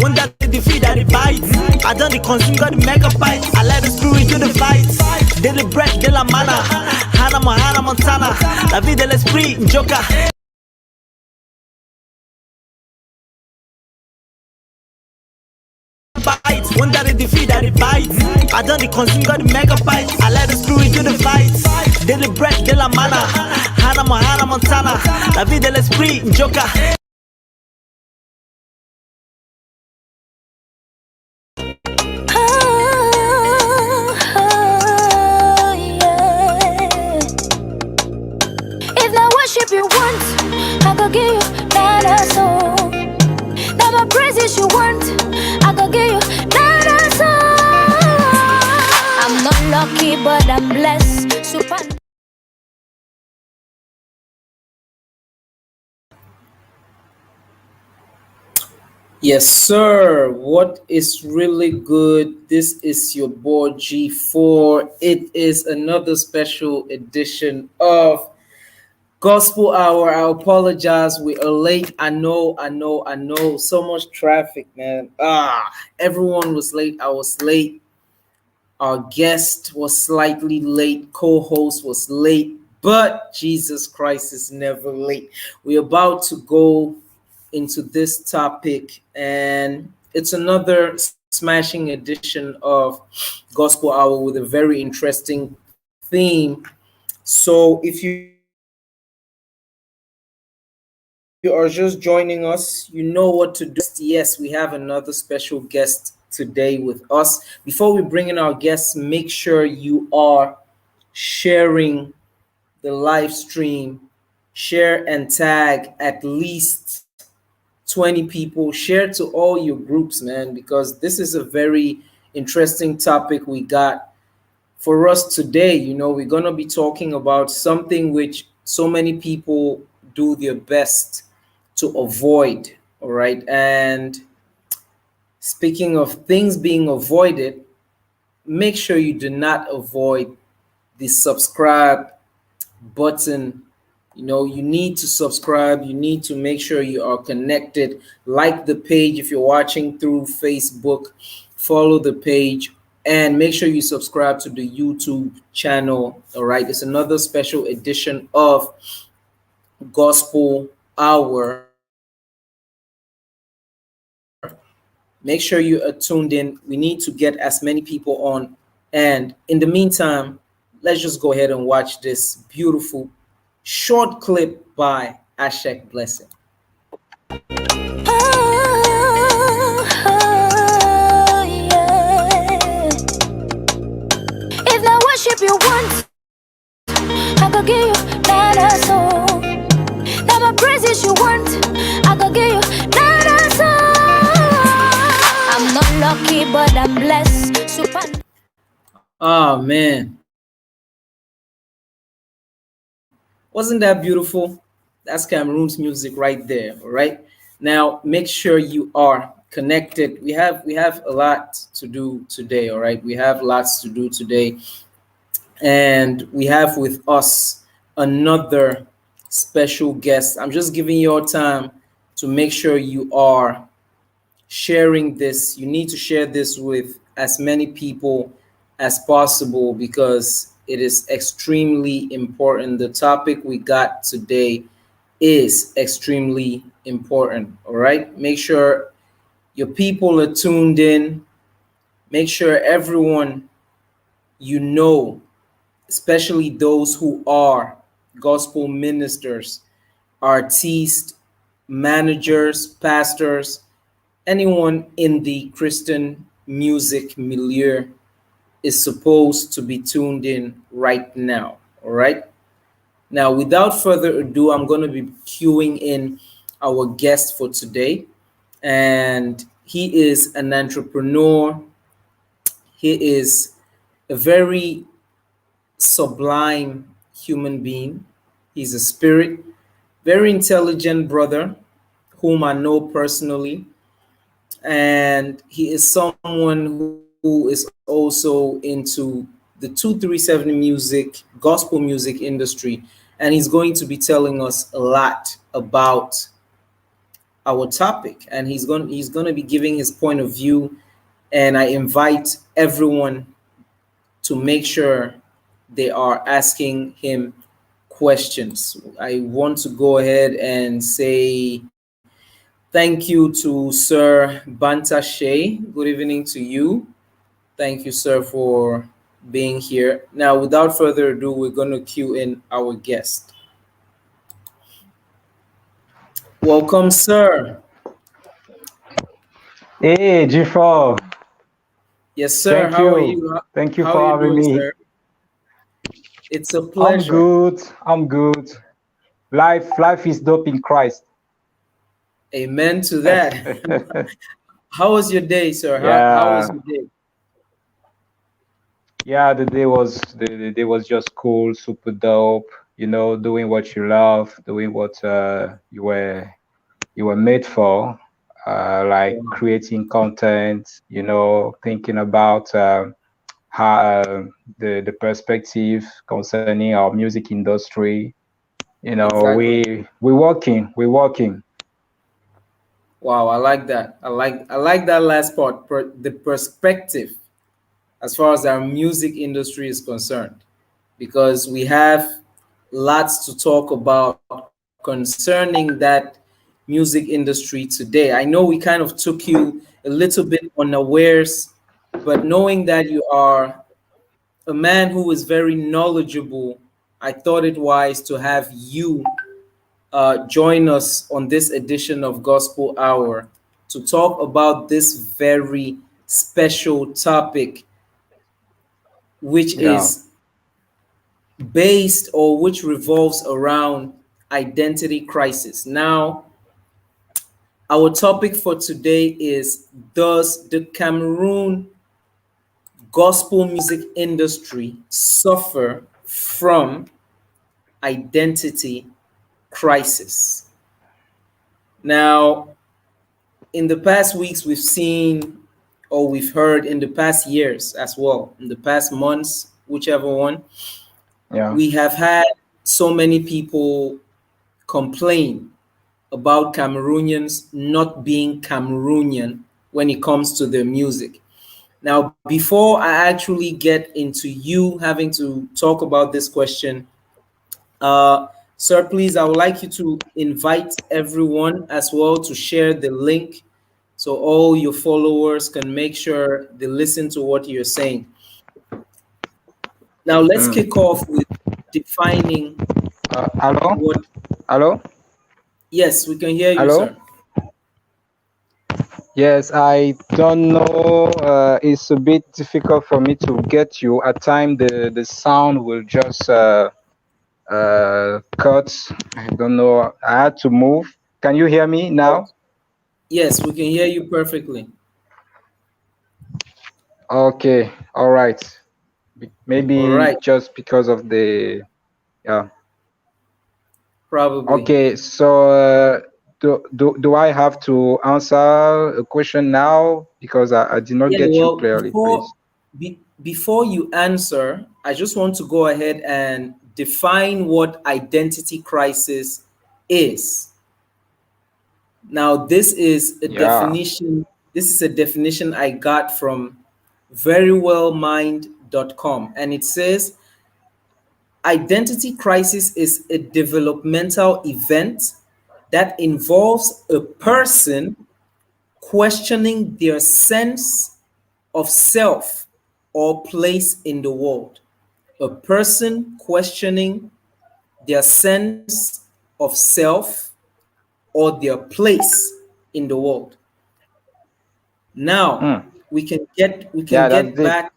One that they defeat that it bites. I done the consume got the megabytes. I let the spirit do the fight. Daily bread, de la mana. Hannah Montana. La vie de l'esprit, Joker. One that they defeat that it bites. I done the consume got the megabytes. I let the spirit do the fight. Daily bread, de la mana. Hannah Montana. La vie de l'esprit, Joker. If you want, I could give you that a soul. That my praises you want, I could give you that a soul. I'm not lucky, but I'm blessed. Super. Yes, sir. What is really good? This is your boy G4. It is another special edition of Gospel Hour. I apologize. We are late. I know. So much traffic, man. Everyone was late. I was late. Our guest was slightly late. Co-host was late. But Jesus Christ is never late. We're about to go into this topic, and it's another smashing edition of Gospel Hour with a very interesting theme. So if you are just joining us, you know what to do. Yes, we have another special guest today with us. Before we bring in our guests, make sure you are sharing the live stream. Share and tag at least 20 people. Share to all your groups, man, because this is a very interesting topic we got for us today. You know, we're going to be talking about something which so many people do their best to avoid. All right. And speaking of things being avoided, make sure you do not avoid the subscribe button. You know, you need to subscribe. You need to make sure you are connected. Like the page if you're watching through Facebook. Follow the page and make sure you subscribe to the YouTube channel. All right. It's another special edition of Gospel Hour. Make sure you are tuned in. We need to get as many people on. And in the meantime, let's just go ahead and watch this beautiful short clip by Ashek Blessing. If the worship you want, I could give you that a soul. That my praises you want, I could give you that a soul. I'm not lucky, but I'm blessed. Super. Oh man, wasn't that beautiful? That's Cameroon's music right there. All right, now make sure you are connected. We have a lot to do today. All right, we have lots to do today, and we have with us another special guest. I'm just giving your time to make sure you are sharing this. You need to share this with as many people as possible because it is extremely important. The topic we got today is extremely important. All right. Make sure your people are tuned in. Make sure everyone you know, especially those who are gospel ministers, artists, managers, pastors, anyone in the Christian music milieu is supposed to be tuned in right now. All right. Now, without further ado, I'm going to be queuing in our guest for today. And he is an entrepreneur. He is a very sublime human being. He's a spirit, very intelligent brother whom I know personally. And he is someone who is also into the 237 music, gospel music industry. And he's going to be telling us a lot about our topic, and he's going to be giving his point of view. And I invite everyone to make sure they are asking him questions. I want to go ahead and say thank you to Sir Banta Shea. Good evening to you. Thank you, sir, for being here. Now, without further ado, we're going to cue in our guest. Welcome, sir. Hey, G4, Yes, sir. thank How are you. you? Thank you How are for you having doing, me. sir? It's a I'm pleasure. good. I'm good. Life is dope in Christ. Amen to that. How was your day, sir? How was Yeah, your day? yeah. The day was just cool, super dope. Doing what you love, doing what you were made for, like Wow. creating content. Thinking about how the perspective concerning our music industry. Exactly. We're working. Wow, I like that. I like that last part, the perspective as far as our music industry is concerned, because we have lots to talk about concerning that music industry today. I know we kind of took you a little bit unawares, but knowing that you are a man who is very knowledgeable, I thought it wise to have you join us on this edition of Gospel Hour to talk about this very special topic, which Yeah. is based or which revolves around identity crisis. Now, our topic for today is: does the Cameroon gospel music industry suffer from identity crisis? Now, in the past weeks, we've seen or we've heard in the past years as well, in the past months, whichever one, Yeah. we have had so many people complain about Cameroonians not being Cameroonian when it comes to their music. Now, before I actually get into you having to talk about this question, uh, sir, please, I would like you to invite everyone as well to share the link so all your followers can make sure they listen to what you're saying. Now, let's Mm. kick off with defining Hello? what. Hello? Yes, we can hear you, Hello? sir. Yes, I don't know. It's a bit difficult for me to get you. At time the sound will just cut. I don't know. I had to move. Can you hear me Oh, now? yes, we can hear you perfectly. Okay. All right. All Maybe right, just because of the yeah. probably. Okay. So do I have to answer a question now because I did not Yeah, get you well, clearly, please? before you answer, I just want to go ahead and define what identity crisis is. Now, Yeah. this is a definition I got from verywellmind.com, and it says identity crisis is a developmental event that involves a person questioning their sense of self or place in the world. A person questioning their sense of self or their place in the world. Now, Hmm. we can Yeah, that's get deep. back.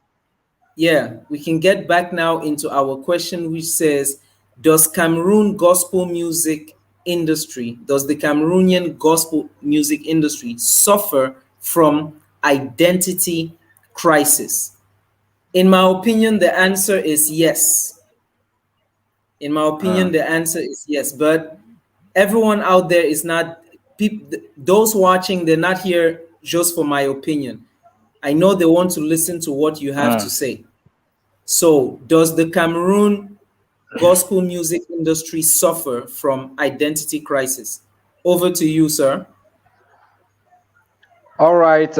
Yeah, we can get back now into our question, which says, does Cameroon gospel music industry, does the Cameroonian gospel music industry suffer from identity crisis? In my opinion, the answer is yes. In my Hmm. opinion, the answer is yes. But everyone out there is not, people, those watching, they're not here just for my opinion. I know they want to listen to what you have to Hmm. say. So, does the Cameroon gospel music industry suffer from identity crisis? Over to you, sir. All right.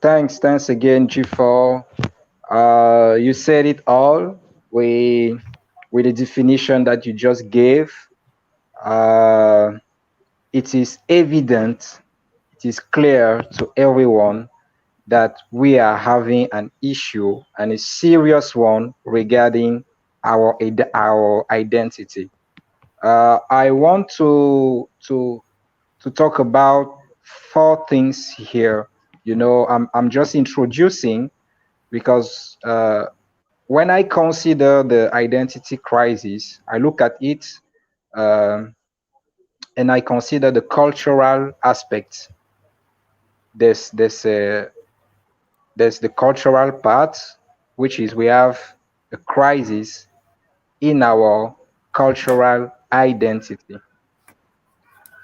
Thanks again, G4. You said it all. We, with the definition that you just gave, uh, it is evident, it is clear to everyone that we are having an issue and a serious one regarding our identity. I want to talk about four things here. I'm just introducing because when I consider the identity crisis, I look at it um, and I consider the cultural aspects. There's the cultural part, which is we have a crisis in our cultural identity.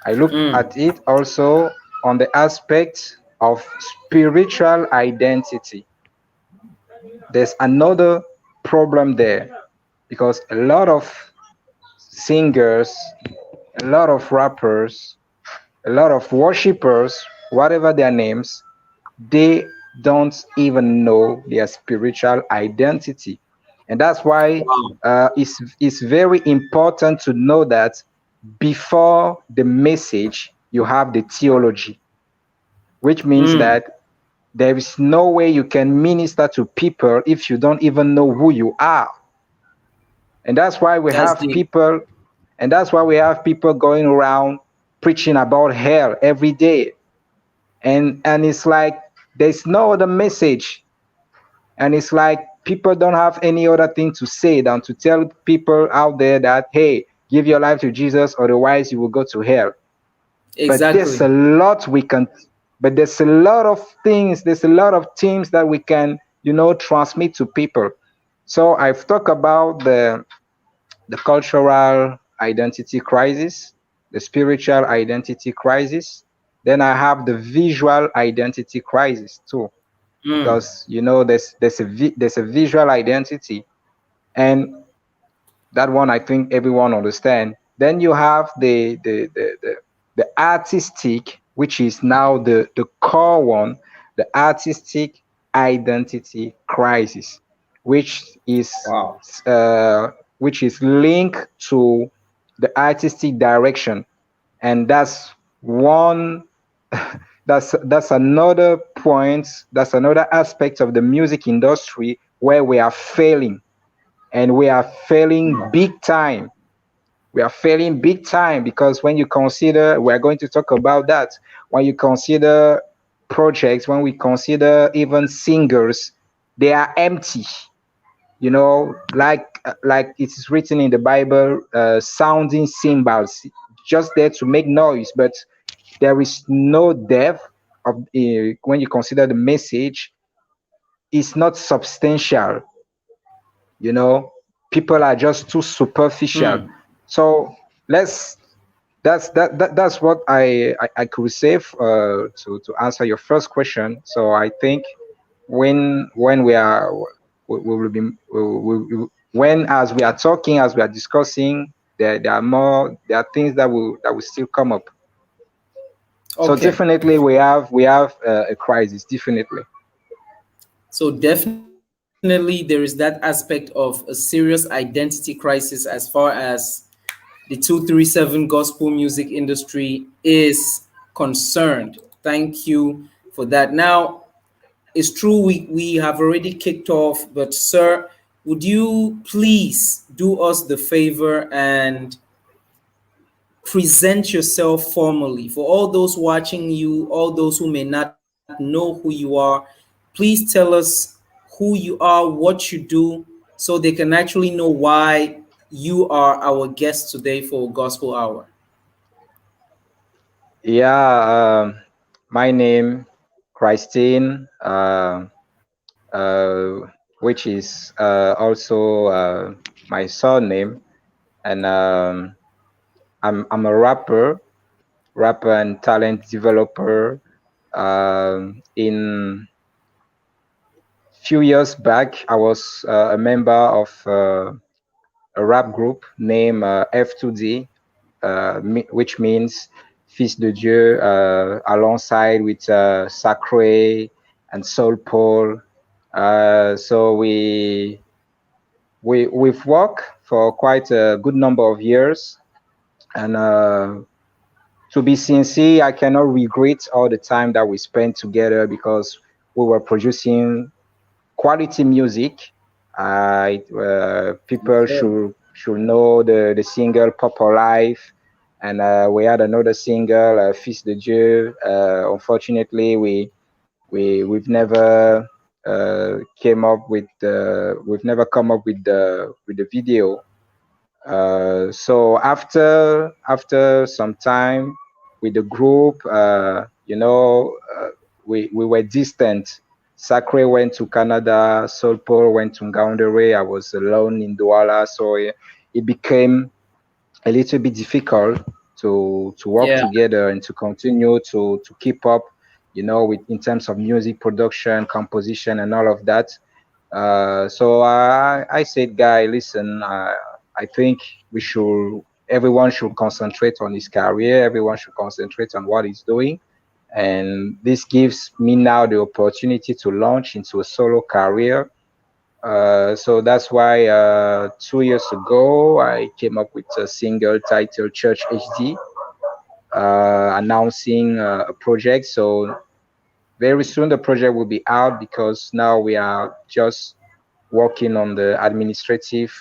I look Mm, at it also on the aspect of spiritual identity. There's another problem there because a lot of singers, a lot of rappers, a lot of worshippers, whatever their names, they don't even know their spiritual identity. And that's why wow. it's very important to know that before the message, you have the theology, which means Mm, that there is no way you can minister to people if you don't even know who you are. And that's why we that's have deep. people, and that's why we have people going around preaching about hell every day. And it's like there's no other message. And it's like people don't have any other thing to say than to tell people out there that, hey, give your life to Jesus, otherwise you will go to hell. But there's a Exactly. lot we can, but there's a lot of things, there's a lot of things that we can, transmit to people. So I've talked about the cultural identity crisis, the spiritual identity crisis. Then I have the visual identity crisis too, Mm, because there's a visual identity, and that one I think everyone understand. Then you have the artistic, which is now the core one, the artistic identity crisis, which is wow. uh, which is linked to the artistic direction, and that's one. That's another point. That's another aspect of the music industry where we are failing, and we are failing Wow. big time. We are failing big time because when you consider, we're going to talk about that. When you consider projects, when we consider even singers, they are empty. Like it is written in the Bible, sounding cymbals, just there to make noise, but there is no depth of when you consider the message. It's not substantial. you know People are just too superficial. Mm, So let's that's what I could say to answer your first question. So I think when we will be when, as we are talking, as we are discussing, there are things that will still come up. So okay. definitely we have a crisis, definitely. So definitely there is that aspect of a serious identity crisis as far as the 237 gospel music industry is concerned. Thank you for that. Now, it's true we have already kicked off, but sir, would you please do us the favor and present yourself formally for all those watching you, all those who may not know who you are? Please tell us who you are, what you do, so they can actually know why you are our guest today for Gospel Hour. Yeah, my name Christine, uh, which is also my surname, and I'm a rapper and talent developer. In few years back, I was a member of a rap group named F2D, which means Fils de Dieu, alongside with Sacré and Soul Paul. So we've worked for quite a good number of years, and to be sincere, I cannot regret all the time that we spent together because we were producing quality music. People Okay. should know the single "Papa Life," and we had another single, "Fils de Dieu." Unfortunately, we've never we've never come up with the video. So after some time with the group, we were distant. Sacre went to Canada, Solpol went to Ngaoundere. I was alone in Douala, so it became a little bit difficult to work Yeah. together and to continue to keep up, with in terms of music production, composition, and all of that. So I said, guy, listen, I think everyone should concentrate on his career. Everyone should concentrate on what he's doing. And this gives me now the opportunity to launch into a solo career. So that's why 2 years ago, I came up with a single titled Church HD, announcing a project. So very soon the project will be out because now we are just working on the administrative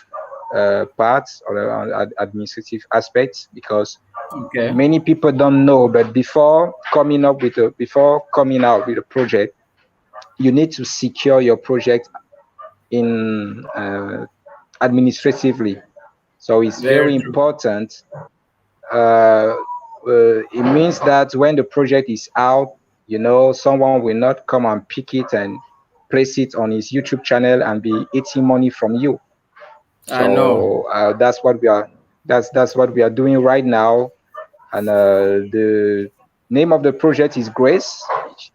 parts or the administrative aspects because Okay. many people don't know. But before coming out with a project, you need to secure your project in administratively. So it's Very very true. important. It means that when the project is out, someone will not come and pick it and place it on his YouTube channel and be eating money from you. I know. So that's what we are doing right now. And the name of the project is Grace.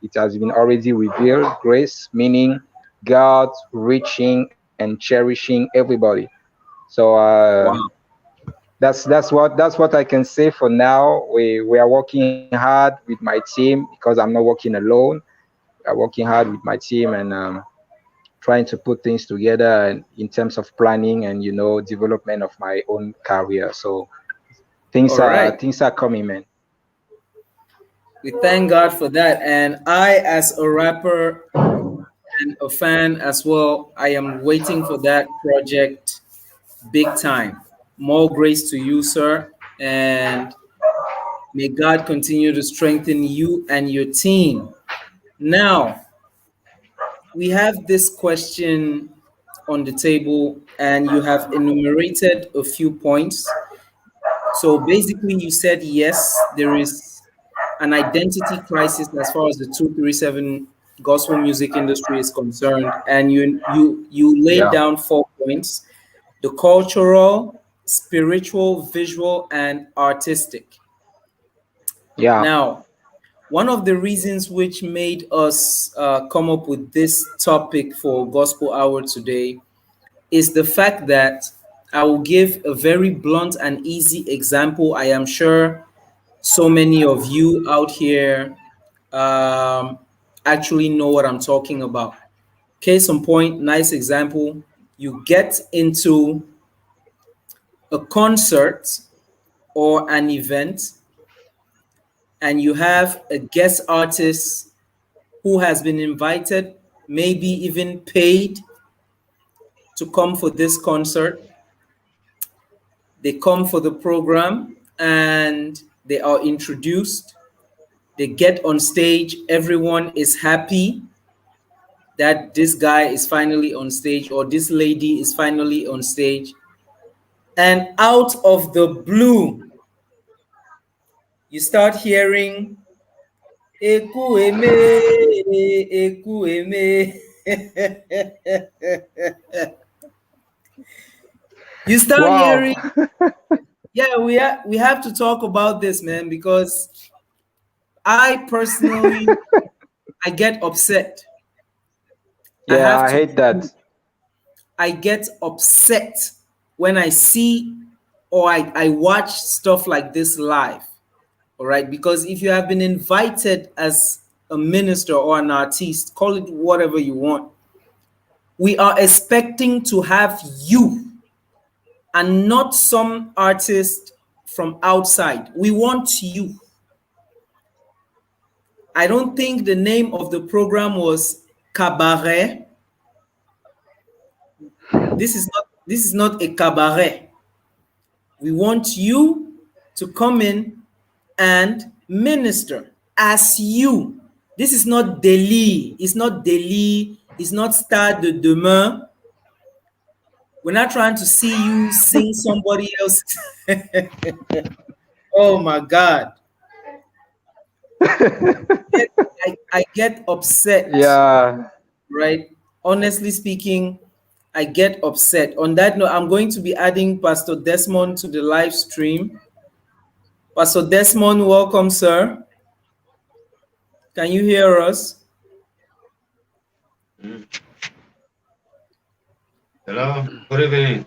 It has been already revealed. Grace meaning God reaching and cherishing everybody. So Wow. that's what I can say for now. We are working hard with my team because I'm not working alone. We are working hard with my team and trying to put things together in terms of planning and development of my own career. So All right. things are coming, man. We thank God for that. And I, as a rapper and a fan as well, I am waiting for that project big time. More grace to you, sir. And may God continue to strengthen you and your team. Now, we have this question on the table, and you have enumerated a few points. So basically, you said yes, there is an identity crisis as far as the 237 gospel music industry is concerned, and you laid Yeah, down 4 points: the cultural, spiritual, visual, and artistic. yeah, Now, one of the reasons which made us come up with this topic for Gospel Hour today is the fact that I will give a very blunt and easy example. I am sure so many of you out here um, actually know what I'm talking about. Case in point, nice example. You get into a concert or an event, and you have a guest artist who has been invited, maybe even paid to come for this concert. They come for the program and they are introduced. They get on stage. Everyone is happy that this guy is finally on stage or this lady is finally on stage. And out of the blue, you start hearing Eku eme, Eku eme. You start wow. hearing, yeah, we have to talk about this, man, because I personally I get upset. I Yeah, have I to hate tell you, that. I get upset when I see or I watch stuff like this live. All right, because if you have been invited as a minister or an artist, call it whatever you want, we are expecting to have you and not some artist from outside. We want you. I don't think the name of the program was Cabaret. This is not a cabaret. We want you to come in and minister as you. This is not Delhi. It's not Delhi. It's not Stade de Demain. We're not trying to see you sing somebody else. Oh my God. I get upset, Yeah. right? Honestly speaking, I get upset. On that note, I'm going to be adding Pastor Desmond to the live stream. Pastor Desmond, welcome, sir. Can you hear us? Hello, good evening.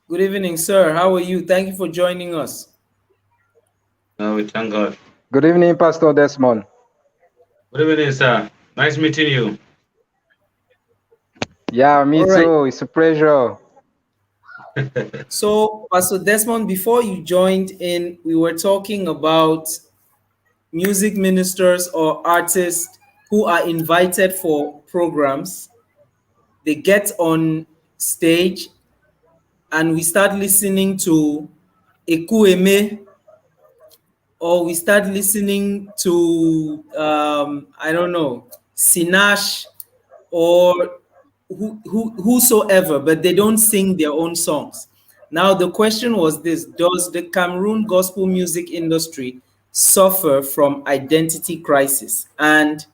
Good evening, sir. How are you? Thank you for joining us. We thank God. Good evening, Pastor Desmond. Good evening, sir. Nice meeting you. Yeah, me All right. too. It's a pleasure. So, Pastor Desmond, before you joined in, we were talking about music ministers or artists who are invited for programs. They get on stage and we start listening to Ekueme, or we start listening to I don't know, Sinash, or whosoever, but they don't sing their own songs. Now the question was this: does the Cameroon gospel music industry suffer from identity crisis? And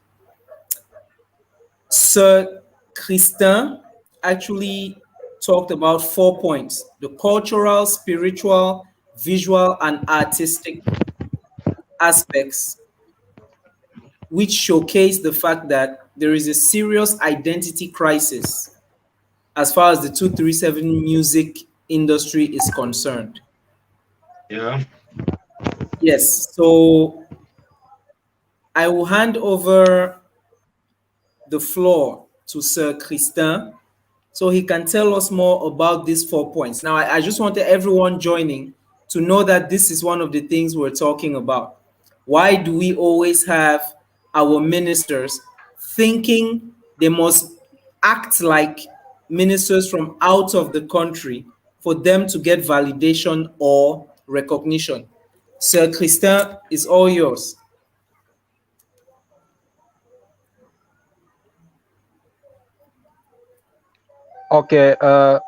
Sir Christin actually talked about 4 points: the cultural, spiritual, visual, and artistic aspects, which showcase the fact that there is a serious identity crisis as far as the 237 music industry is concerned. Yeah. Yes, so I will hand over the floor to Sir Christin so he can tell us more about these 4 points. Now, I just wanted everyone joining to know that this is one of the things we're talking about. Why do we always have our ministers thinking they must act like ministers from out of the country for them to get validation or recognition? Sir Christin, is all yours. Okay. Are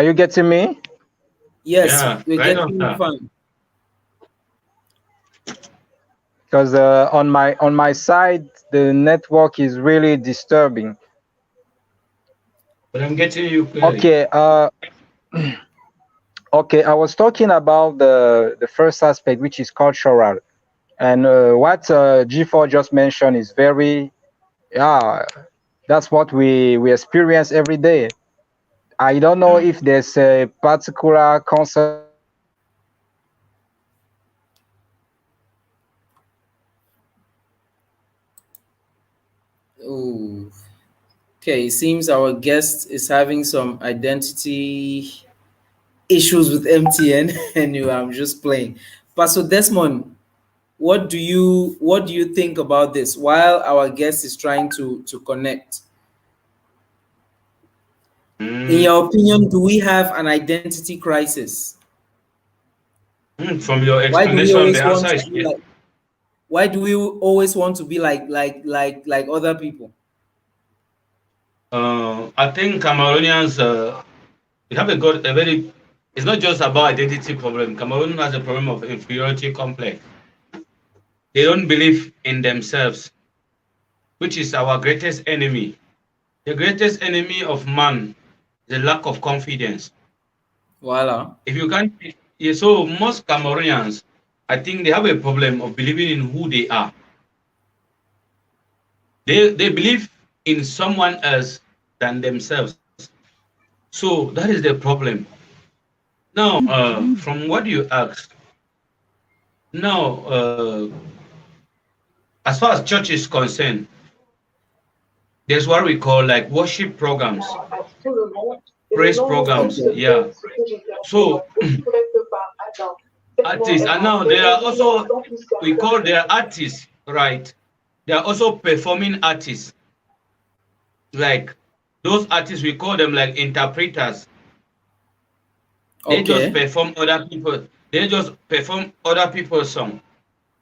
you getting me? Yes, Yeah. we're Right on, getting you sir. fine. Because on my side, the network is really disturbing. But I'm getting you clearly. Okay. Okay. I was talking about the first aspect, which is cultural, and what G4 just mentioned is very, yeah. That's what we experience every day. I don't know Yeah. if there's a particular concert that you want to bring up, Oh, okay. It seems our guest is having some identity issues with MTN. Anyway, I'm just playing. Pastor Desmond, what do you think about this? While our guest is trying to connect, in Mm, your opinion, do we have an identity crisis? from your Why do we explanation, always the want answer to is be yes. like? Why do we always want to be like other people? I think Cameroonians, we have a very, it's not just about identity problem. Cameroon has a problem of inferiority complex. They don't believe in themselves, which is our greatest enemy. The greatest enemy of man is the lack of confidence. Voila. If you can't, yeah, so most Cameroonians, I think they have a problem of believing in who they are. They believe in someone else than themselves. So that is the problem. Now, from what you asked, Now, as far as church is concerned, there's what we call like worship programs, praise programs. Okay. Yeah. So artists, and now there are also, we call their artists, right? They are also performing artists. Like those artists, we call them like interpreters. They just Okay. perform other people. They just perform other people's song.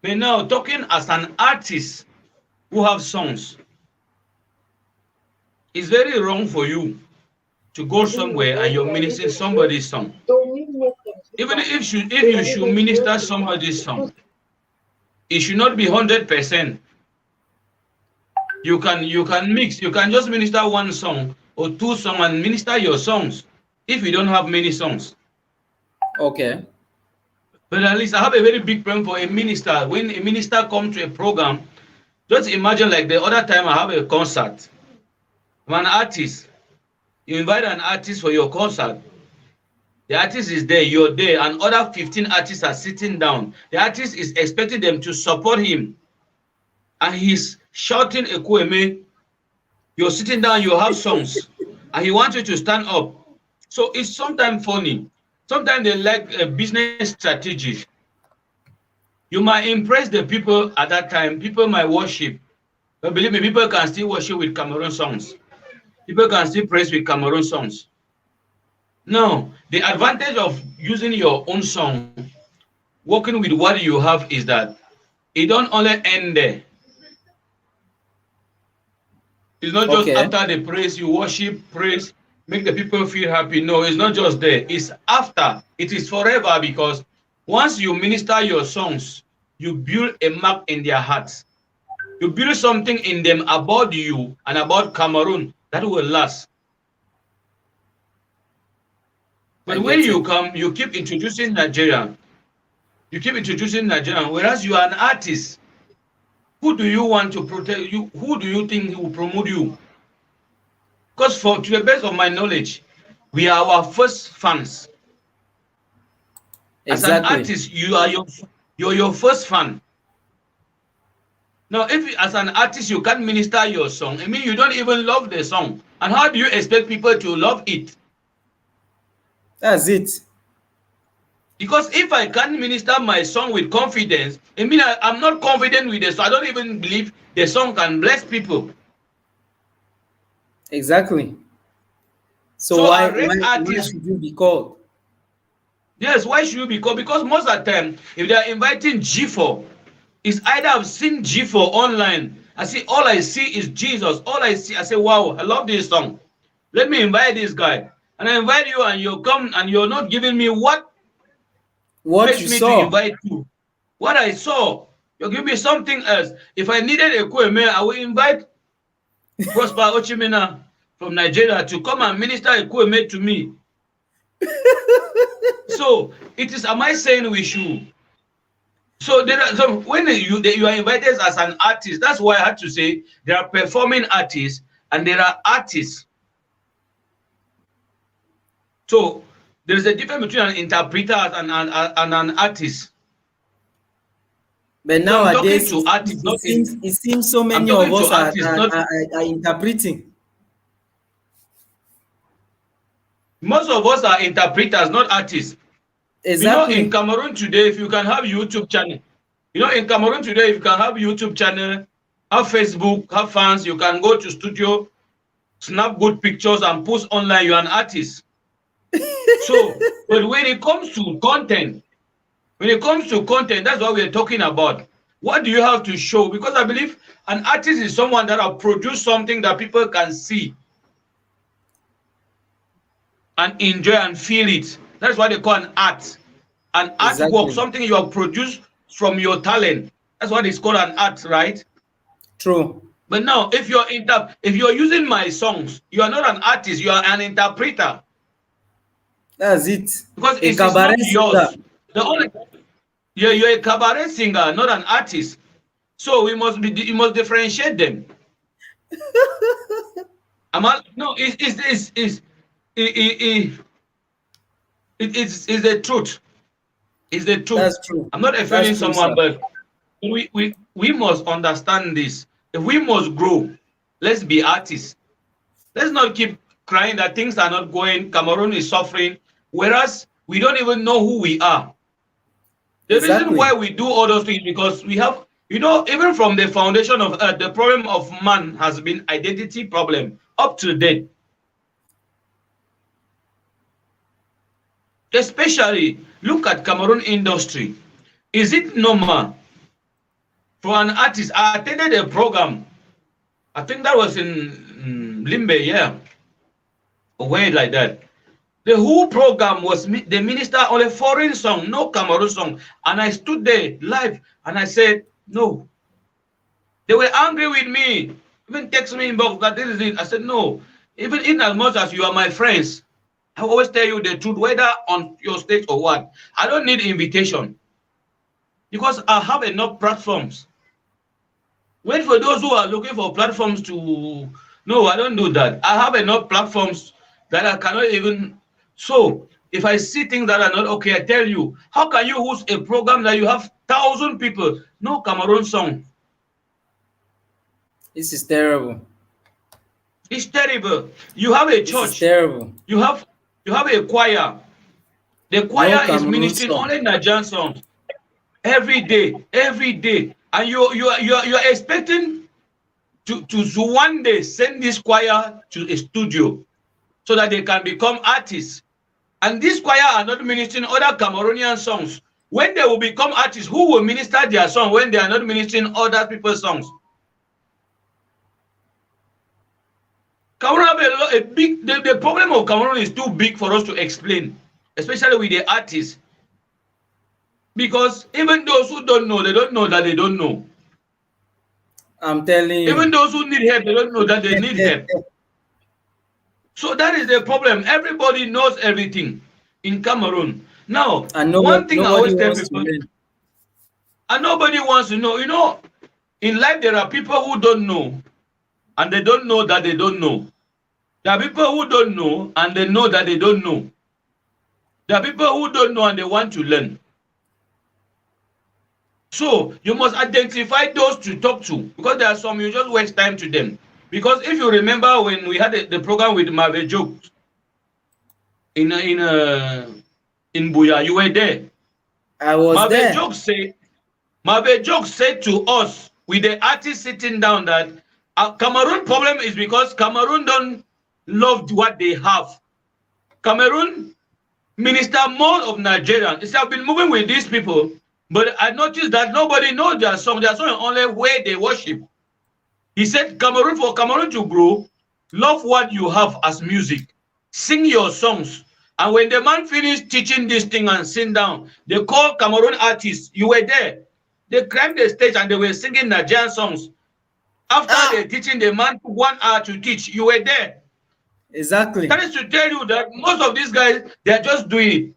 But now, talking as an artist who have songs, it's very wrong for you to go somewhere and you're ministering somebody's song. Even if you should minister somebody's song, it should not be 100%. You can mix. You can just minister one song or two songs and minister your songs if you don't have many songs. Okay. But at least I have a very big problem for a minister. When a minister comes to a program, just imagine like the other time I have a concert. I'm an artist. You invite an artist for your concert. The artist is there, you're there, and other 15 artists are sitting down. The artist is expecting them to support him. And he's shouting a Kweme. You're sitting down, you have songs, and he wants you to stand up. So it's sometimes funny. Sometimes they like a business strategy. You might impress the people at that time. People might worship. But believe me, people can still worship with Cameroon songs. People can still praise with Cameroon songs. No, the advantage of using your own song, working with what you have, is that it don't only end there. It's not just Okay. after the praise, you worship, praise, make the people feel happy. No, it's not just there. It's after. It is forever, because once you minister your songs, you build a mark in their hearts. You build something in them about you and about Cameroon that will last. I But when get you it. come, you keep introducing Nigeria. You keep introducing Nigeria, whereas you are an artist. Who do you want to protect you? Who do you think will promote you? Because to the best of my knowledge, we are our first fans. As an Exactly. artist, you're your first fan. Now, if as an artist you can't minister your song, I mean you don't even love the song. And how do you expect people to love it? That's it. Because if I can't minister my song with confidence, I mean I'm not confident with the song. I don't even believe the song can bless people. Exactly. So So why I why rate why artists. should you be called? Yes, why should you be called? Because most of the time, if they are inviting G4, it's either I've seen G4 online. I see all I see is Jesus. All I see, I say, wow, I love this song. Let me invite this guy. And I invite you and you come and you're not giving me what What makes you me to saw. invite you. What I saw. You give me something else. If I needed a Kweme, I will invite Prosper Ochimena from Nigeria to come and minister a Kweme to me. So it is, am I saying we should? So there are some, when you are invited as an artist, that's why I had to say there are performing artists and there are artists. So there is a difference between an interpreter and an artist. But So I'm talking nowadays to artists, not in, it seems so I'm many of talking to us artists, not are interpreting. most of us are interpreters, not artists. You know, in Exactly. Cameroon today, if you can have YouTube channel, you know, in Cameroon today, if you can have YouTube channel, have Facebook, have fans, you can go to studio, snap good pictures and post online, you're an artist. So, but when it comes to content, that's what we're talking about. What do you have to show? Because I believe an artist is someone that have produced something that people can see and enjoy and feel it. That's what they call an art. An artwork, Exactly. something you have produced from your talent. That's what is called an art, right? True. But now, if you're using my songs, you are not an artist, you are an interpreter That's it. because A it is not cabaret singer. yours. The only you're a cabaret singer, not an artist. So you must differentiate them. No, it, it, it's the truth. It's the truth. That's true. I'm not That's offending true, someone, sir. but we must understand this. If we must grow, let's be artists. Let's not keep crying that things are not going. Cameroon is suffering, whereas we don't even know who we are. The reason Exactly. why we do all those things because we have, even from the foundation of earth, the problem of man has been identity problem up to date. Especially look at Cameroon industry. Is it normal for an artist? I attended a program. I think that was in Limbe, yeah, a way like that. The whole program was the minister on a foreign song, no Cameroon song, and I stood there live and I said no. They were angry with me, even text me inbox that this is it. I said no. Even in as much as you are my friends, I always tell you the truth, whether on your stage or what. I don't need invitation because I have enough platforms. Wait for those who are looking for platforms to. No, I don't do that. I have enough platforms that I cannot even. So if I see things that are not okay, I tell you. How can you host a program that you have 1,000 people? No Cameroon song. This is terrible. It's terrible. You have a This is church. terrible. You have a choir. The No choir is Cameroon ministering song. only Nigerian songs every day, and you are expecting to one day send this choir to a studio so that they can become artists. And this choir are not ministering other Cameroonian songs. When they will become artists, who will minister their song when they are not ministering other people's songs? Cameroon have a big. The problem of Cameroon is too big for us to explain, especially with the artists. Because even those who don't know, they don't know that they don't know. I'm telling Even you. those who need help, they don't know that they need help. So that is the problem. Everybody knows everything in Cameroon. Now, And one thing I nobody always tell wants to people, learn. and nobody wants to know, in life there are people who don't know, and they don't know that they don't know. There are people who don't know, and they know that they don't know. There are people who don't know, and they want to learn. So you must identify those to talk to, because there are some you just waste time to them. Because if you remember when we had the program with Marve Jokes in Buya, you were there. I was Marve there. Jokes said to us with the artist sitting down that Cameroon problem is because Cameroon don't love what they have. Cameroon minister more of Nigerians. It's have been moving with these people, but I noticed that nobody knows their song. Their song is only where they worship. He said, for Cameroon to grow, love what you have as music. Sing your songs. And when the man finished teaching this thing and sit down, they called Cameroon artists. You were there. They climbed the stage and they were singing Nigerian songs. After Ah, they teaching, the man took 1 hour to teach. You were there. exactly. That is to tell you that most of these guys, they are just doing it.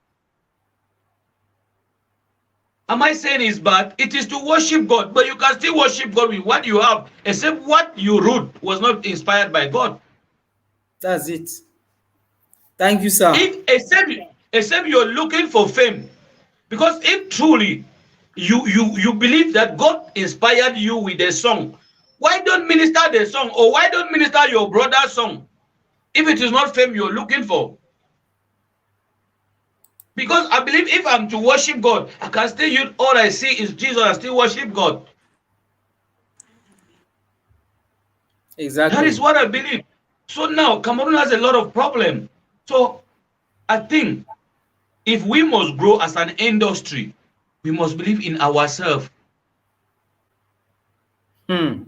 Am I saying it's bad? It is to worship God, but you can still worship God with what you have, except what you wrote was not inspired by God. That's it. Thank you, sir. If except you're looking for fame, because if truly you believe that God inspired you with a song, why don't minister the song, or why don't minister your brother's song if it is not fame you're looking for? Because I believe if I'm to worship God, I can still use all I see is Jesus and still worship God. That is Exactly. what I believe. So now Cameroon has a lot of problem. So I think if we must grow as an industry, we must believe in ourselves. Hmm.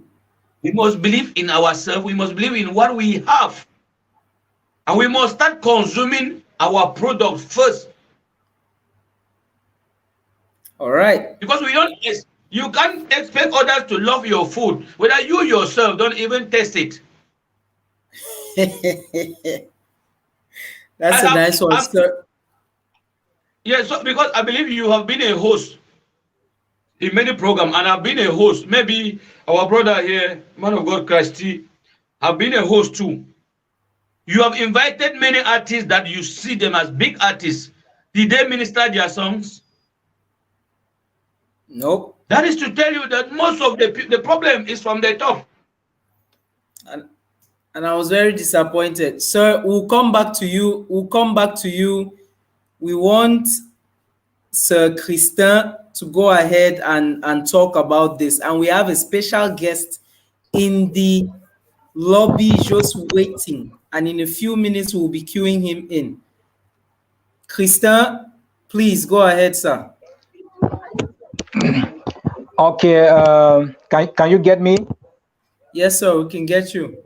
We must believe in ourselves. We must believe in what we have. And we must start consuming our product first. All right. Because you can't expect others to love your food, whether you yourself don't even taste it. I That's a have, nice one, I'm, sir. yeah, so because I believe you have been a host in many programs, and I've been a host. Maybe our brother here, man of God, Christy, have been a host too. You have invited many artists that you see them as big artists. Did they minister their songs? Nope. That is to tell you that most of the problem is from the top. And and I was very disappointed. Sir, we'll come back to you. We'll come back to you. We want Sir Christian to go ahead and talk about this. And we have a special guest in the lobby just waiting. And in a few minutes, we'll be queuing him in. Christian, please go ahead, sir. Okay, can you get me? Yes, sir, we can get you.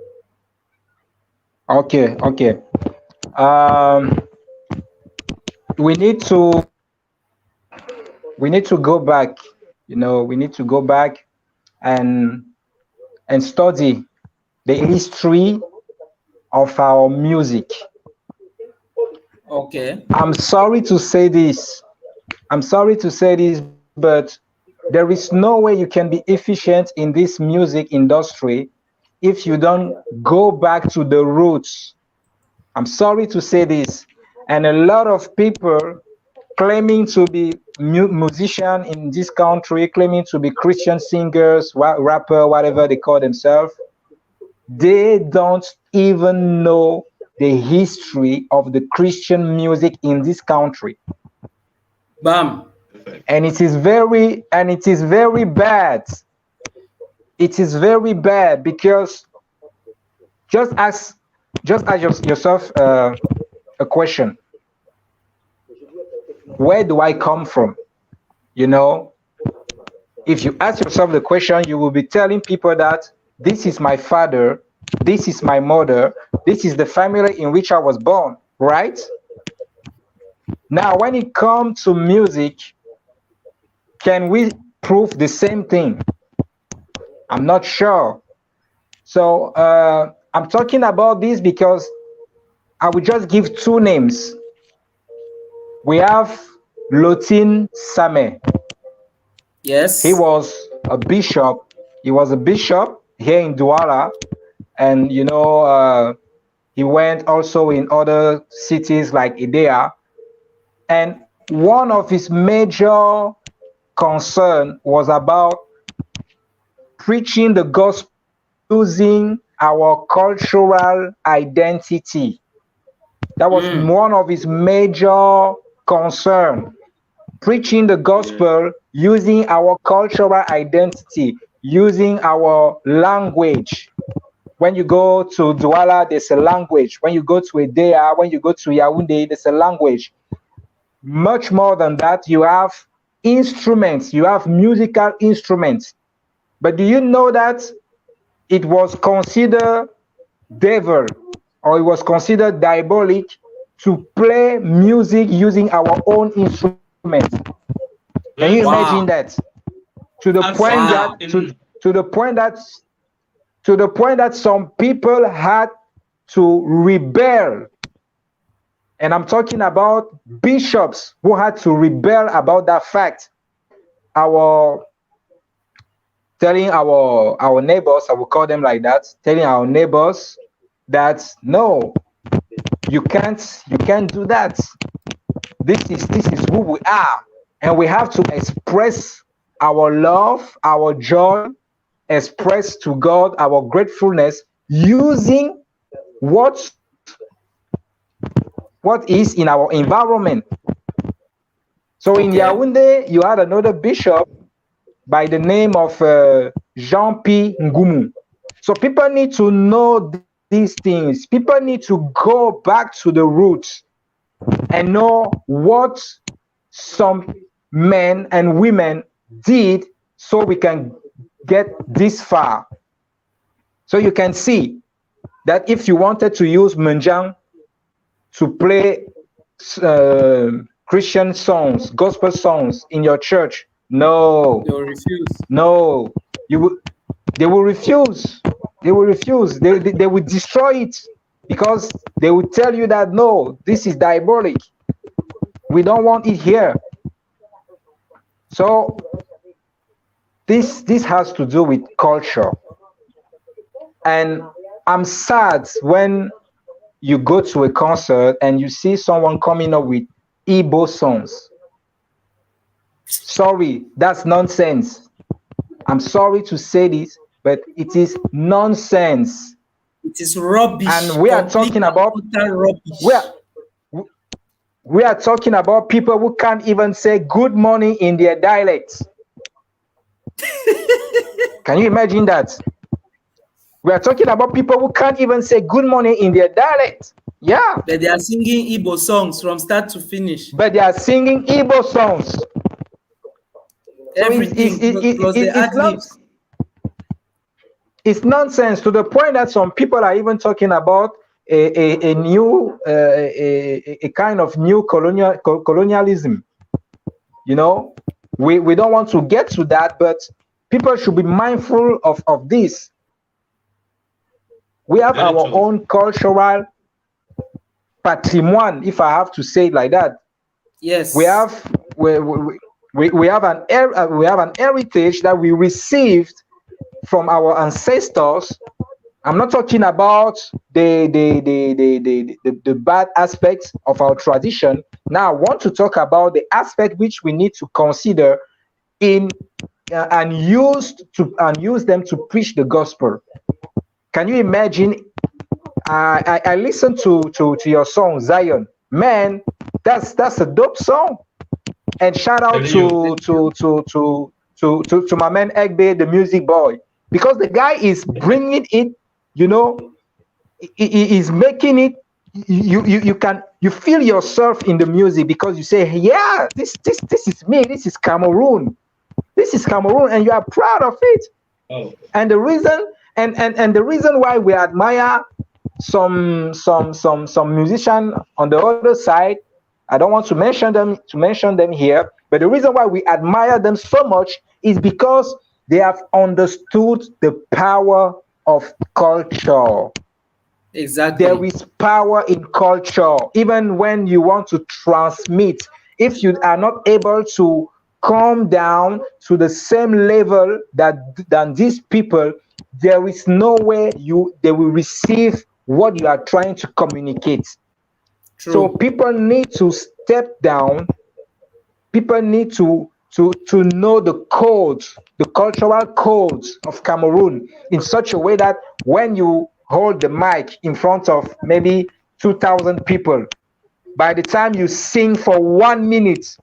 Okay, okay. Um, we need to go back. You know, we need to go back and study the history of our music. Okay. I'm sorry to say this. I'm sorry to say this, but there is no way you can be efficient in this music industry if you don't go back to the roots. I'm sorry to say this. And a lot of people claiming to be musician in this country, claiming to be Christian singers, rapper, whatever they call themselves, they don't even know the history of the Christian music in this country. Bam. And it is very bad. It is very bad because just ask yourself a question. Where do I come from? You know, if you ask yourself the question, you will be telling people that this is my father, this is my mother, this is the family in which I was born, right? Now, when it comes to music, can we prove the same thing? I'm not sure. So I'm talking about this because I will just give two names. We have Lotin Same. Yes. He was a bishop. He was a bishop here in Douala, and you know he went also in other cities like Idea. And one of his major concern was about preaching the gospel using our cultural identity. That was one of his major concern. Preaching the gospel using our cultural identity, using our language. When you go to Douala, there's a language. When you go to Edea, when you go to Yaoundé, there's a language. Much more than that, you have instruments, you have musical instruments. But do you know that it was considered devil, or it was considered diabolic to play music using our own instruments? Can you imagine that? To the point that to the point that some people had to rebel. And I'm talking about bishops who had to rebel about that fact. Telling our neighbors, I will call them like that, telling our neighbors that no, you can't do that. This is who we are, and we have to express our love, our joy, express to God our gratefulness using what is in our environment. So in Yaoundé, you had another bishop by the name of Jean-P. Ngumu. So people need to know these things. People need to go back to the roots and know what some men and women did so we can get this far. So you can see that if you wanted to use Menjang to play Christian songs, gospel songs in your church, no, They will refuse. no, they will refuse. They will refuse. They will destroy it because they will tell you that no, this is diabolic. We don't want it here. So this has to do with culture. And I'm sad when you go to a concert and you see someone coming up with Igbo songs. Sorry, that's nonsense. I'm sorry to say this, but it is nonsense. It is rubbish, And we are complete talking and about utter we rubbish. are, we are talking about people who can't even say good morning in their dialects. Can you imagine that? We are talking about people who can't even say good morning in their dialect. Yeah, That they are singing Igbo songs from start to finish. but they are singing Igbo songs. So Everything plus the ad it's not, libs. it's nonsense to the point that some people are even talking about a new a kind of new colonialism. You know, we don't want to get to that, but people should be mindful of this. We have Very our true. own cultural patrimoine, if I have to say it like that. Yes. We have we have an heritage that we received from our ancestors. I'm not talking about the bad aspects of our tradition. Now I want to talk about the aspect which we need to consider in and use them to preach the gospel. Can you imagine? I listened to your song Zion. Man, that's a dope song. And shout out Telling you. to my man Egbe, the music boy, because the guy is bringing it. You know, he is making it. You feel yourself in the music because you say, yeah, this is me. This is Cameroon. This is Cameroon, and you are proud of it. Oh, And the reason and the reason why we admire some musician on the other side, I don't want to mention them here, but the reason why we admire them so much is because they have understood the power of culture. Exactly. There is power in culture. Even when you want to transmit, if you are not able to come down to the same level than these people, there is no way they will receive what you are trying to communicate. True. So people need to step down. People need to know the codes, the cultural codes of Cameroon in such a way that when you hold the mic in front of maybe 2,000 people, by the time you sing for 1 minute,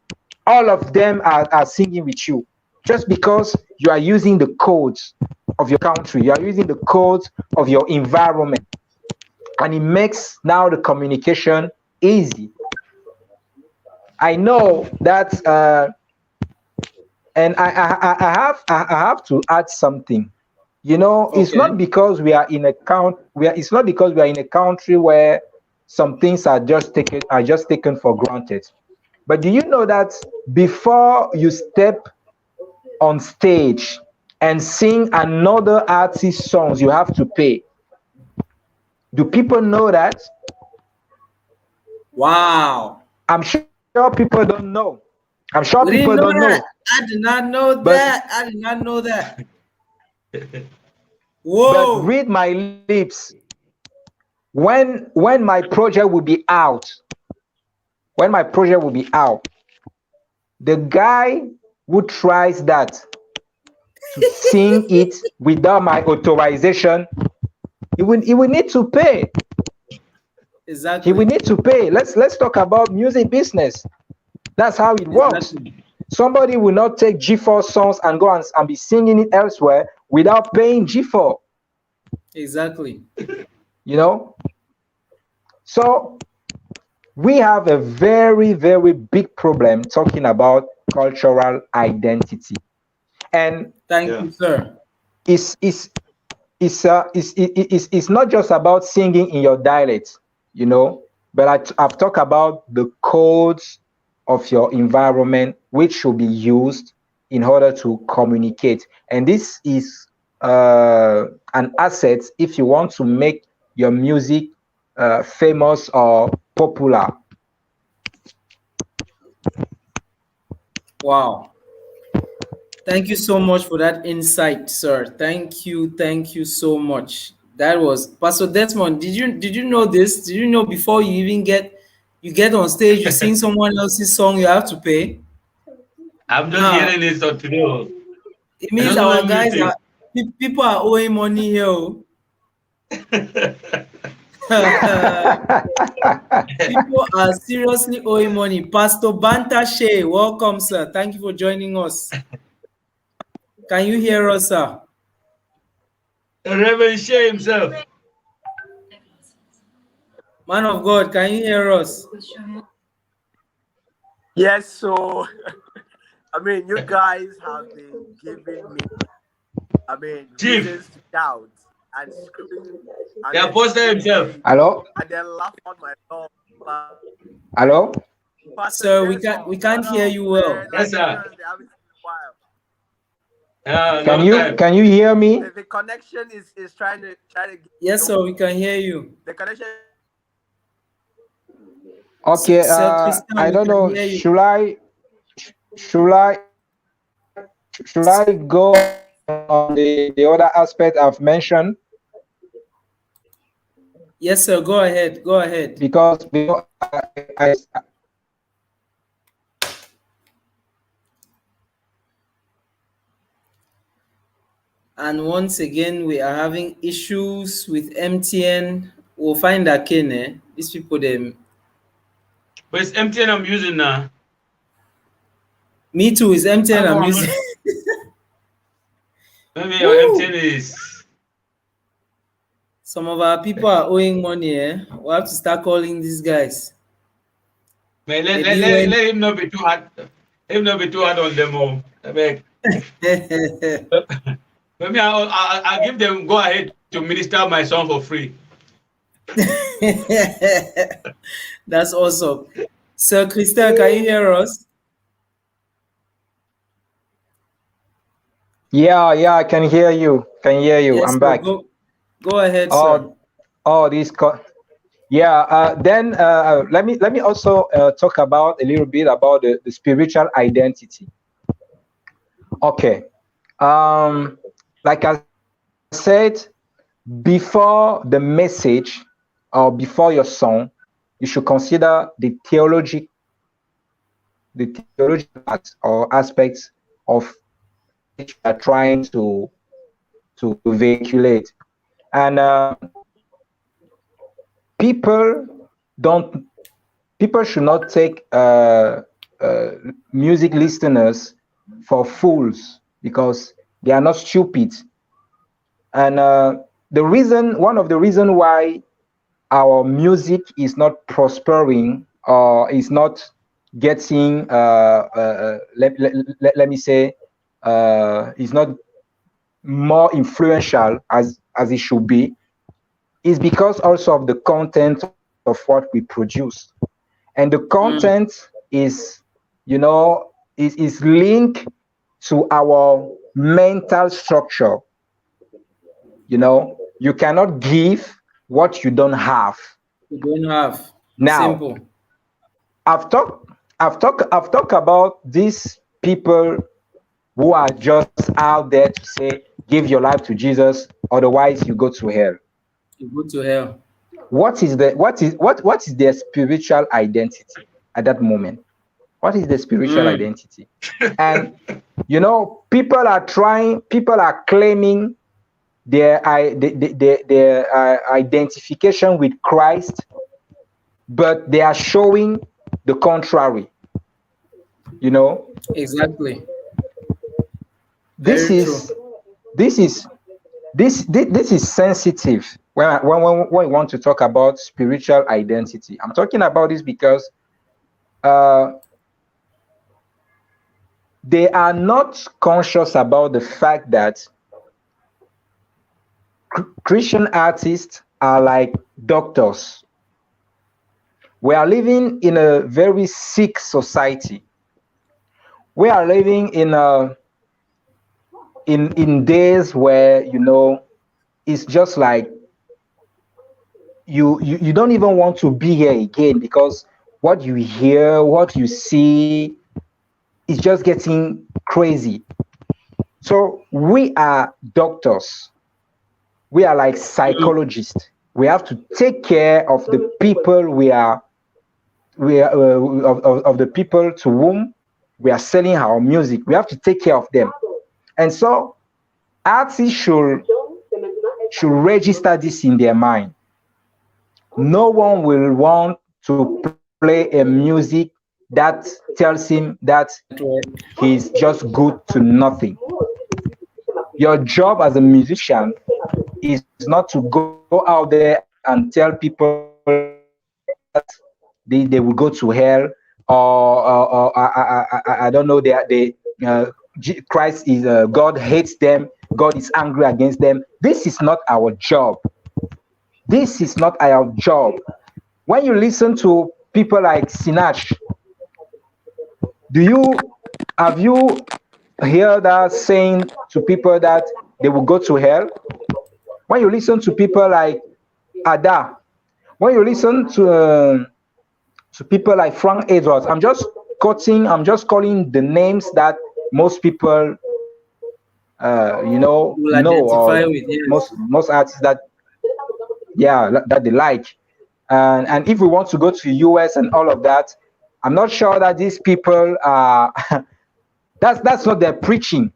all of them are singing with you, just because you are using the codes of your country, you are using the codes of your environment, and it makes now the communication easy. I know that, and I have to add something. You know, it's Okay. not because we are in a it's not because we are in a country where some things are just taken for granted. But do you know that before you step on stage and sing another artist's songs, you have to pay? Do people know that? Wow. I'm sure people don't know. I'm sure We people didn't don't know know. that. I did not know But that. I did not know that. but Whoa. read my lips. When my project will be out, when my project will be out, the guy who tries that to sing it without my authorization, he will need to pay. He will Exactly. need to pay. Let's talk about music business. That's how it works. Exactly. Somebody will not take G4 songs and go and be singing it elsewhere without paying G4. Exactly. You know, so we have a very, very big problem talking about cultural identity, and Thank yeah. you, sir. it's it's it's not just about singing in your dialect, you know, but I've talked about the codes of your environment which should be used in order to communicate, and this is an asset if you want to make your music famous or popular. Wow. Thank you so much for that insight, sir. Thank you. Thank you so much. That was Pastor Desmond. Did you know this? Did you know before you even get on stage, you sing someone else's song, you have to pay? I'm just Huh. hearing this on today. It I means don't know our what guys music. are people are owing money here. Oh. People are seriously owing money. Pastor Banta Shea, welcome, sir. Thank you for joining us. Can you hear us, sir? Reverend Shea himself. Man of God, can you hear us? Yes, so I mean, you guys have been giving me, I mean, Chief, reasons to doubt and scream and the then apostle sit himself. there Hello? and then laugh on my dog. Like, Hello? Pastor Sir, Jason, we what can't hear up, you man? well. Yes, Like, sir. seriously, I haven't seen a while. Can Long you time. can you hear me? The connection is trying to get Yes, sir, we can hear you. the connection. Okay, Sir Christian, I we don't can know. hear you. Should I go on the other aspect I've mentioned? Yes, sir, go ahead. Go ahead. Because And once again, we are having issues with MTN. We'll find a Kene. These people, them. But it's MTN I'm using now. Me too, is How MTN. come I'm I'm using. not? Maybe your Woo! MTN is. Some of our people are owing money. We'll have to start calling these guys. Man, Maybe when. let him not be too hard. Let him not be too hard on them. Oh. I beg. Maybe I'll give them go ahead to minister my song for free. That's awesome. Sir Christian, can you hear us? yeah, I can hear you. Can hear you. Yes, I'm sir. back. Go ahead, sir. Oh, yeah. Then let me also talk about a little bit about the spiritual identity. Okay. Like I said, before the message or before your song, you should consider the theological parts or aspects of which you are trying to vehiculate. And people should not take music listeners for fools because they are not stupid. And one of the reason why our music is not prospering or is not getting let me say is not more influential as it should be is because also of the content of what we produce. And the content is, is linked to our mental structure. You cannot give what you don't have. You don't have. Now, Simple. I've talked about these people who are just out there to say, give your life to Jesus, otherwise you go to hell. You go to hell. What is their spiritual identity at that moment? What is the spiritual identity? And people are claiming their identification with Christ, but they are showing the contrary. Exactly. This Very is true. this is sensitive when we want to talk about spiritual identity. I'm talking about this because they are not conscious about the fact that Christian artists are like doctors. We are living in a very sick society. We are living in days where it's just like you don't even want to be here again because what you hear, what you see is just getting crazy. So we are doctors. We are like psychologists. We have to take care of the people of the people to whom we are selling our music. We have to take care of them. And so artists should register this in their mind. No one will want to play a music that tells him that he's just good to nothing. Your job as a musician is not to go out there and tell people that they will go to hell, or I don't know, Christ is God hates them, God is angry against them. This is not our job. This is not our job. When you listen to people like Sinach, do you have you heard us saying to people that they will go to hell? When you listen to people like Ada, when you listen to people like Frank Edwards, I'm just calling the names that most people Will know, identify or with, yes. most artists that, yeah, that they like. And if we want to go to US and all of that, I'm not sure that these people are that's not their preaching,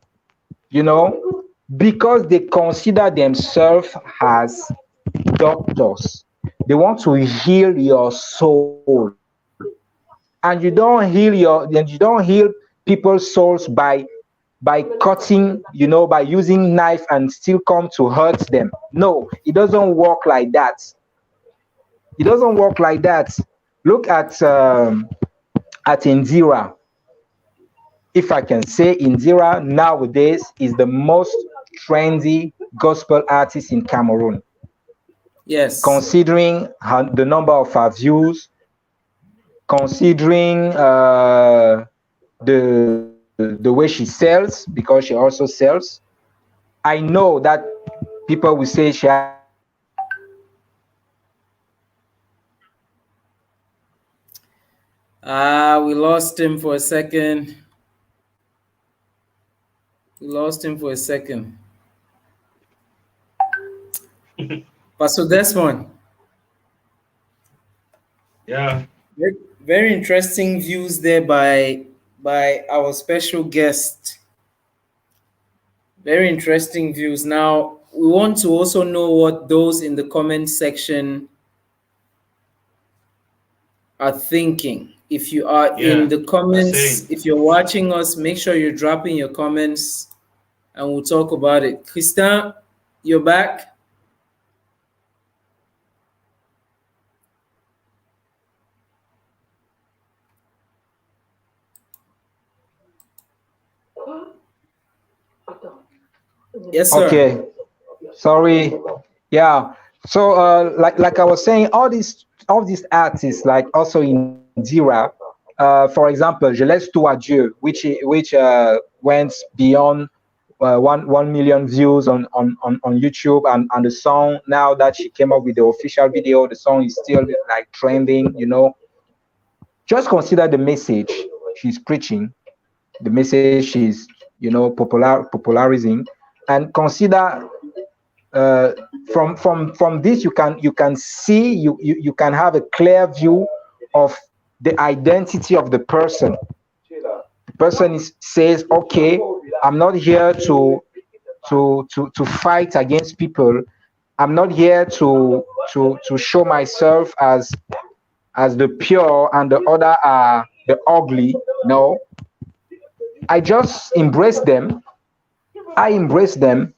because they consider themselves as doctors. They want to heal your soul. And you don't heal people's souls by cutting, by using knife and still come to hurt them. No, it doesn't work like that. It doesn't work like that. Look at Indira. If I can say, Indira nowadays is the most trendy gospel artist in Cameroon. Yes. Considering the number of her views, considering the way she sells, because she also sells. I know that people will say she has a lot of We lost him for a second. Pastor Desmond. Yeah. Very interesting views there by our special guest. Very interesting views. Now, we want to also know what those in the comment section are thinking. If you are in the comments, same. if you're watching us, make sure you're dropping your comments and we'll talk about it. Christian, you're back. Yes, sir. Okay, sorry. Yeah. So like I was saying, all these artists, like also Indira, for example, Je laisse tout à Dieu, which went beyond 1 million views on YouTube, and the song, now that she came up with the official video, the song is still like trending. Just consider the message she's preaching, the message she's popularizing, and consider from this you can see, you can have a clear view of the identity of the person. The person says, okay, I'm not here to fight against people. I'm not here to show myself as the pure and the other are the ugly. No, I just embrace them. I embrace them.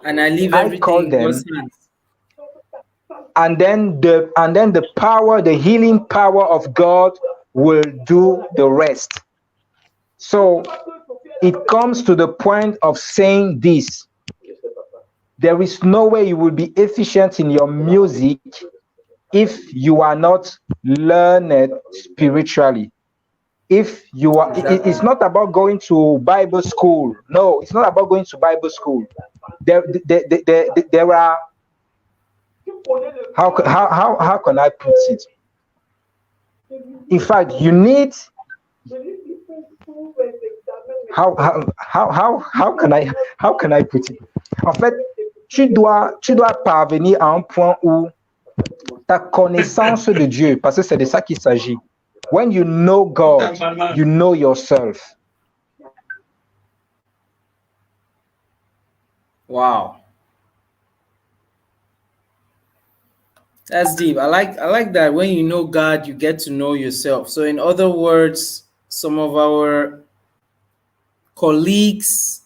And I leave I everything call in them, God's hands. and then the power, the healing power of God will do the rest. So it comes to the point of saying this: there is no way you will be efficient in your music if you are not learned spiritually. If you are, it's not about going to Bible school. No, it's not about going to Bible school. There are, how can I put it? In fact, you need, how can I put it? En fait, tu dois parvenir à un point où ta connaissance de Dieu, parce que c'est de ça qu'il s'agit. When you know God, you know yourself. Wow, that's deep. I like that. When you know God, you get to know yourself. So, in other words, some of our colleagues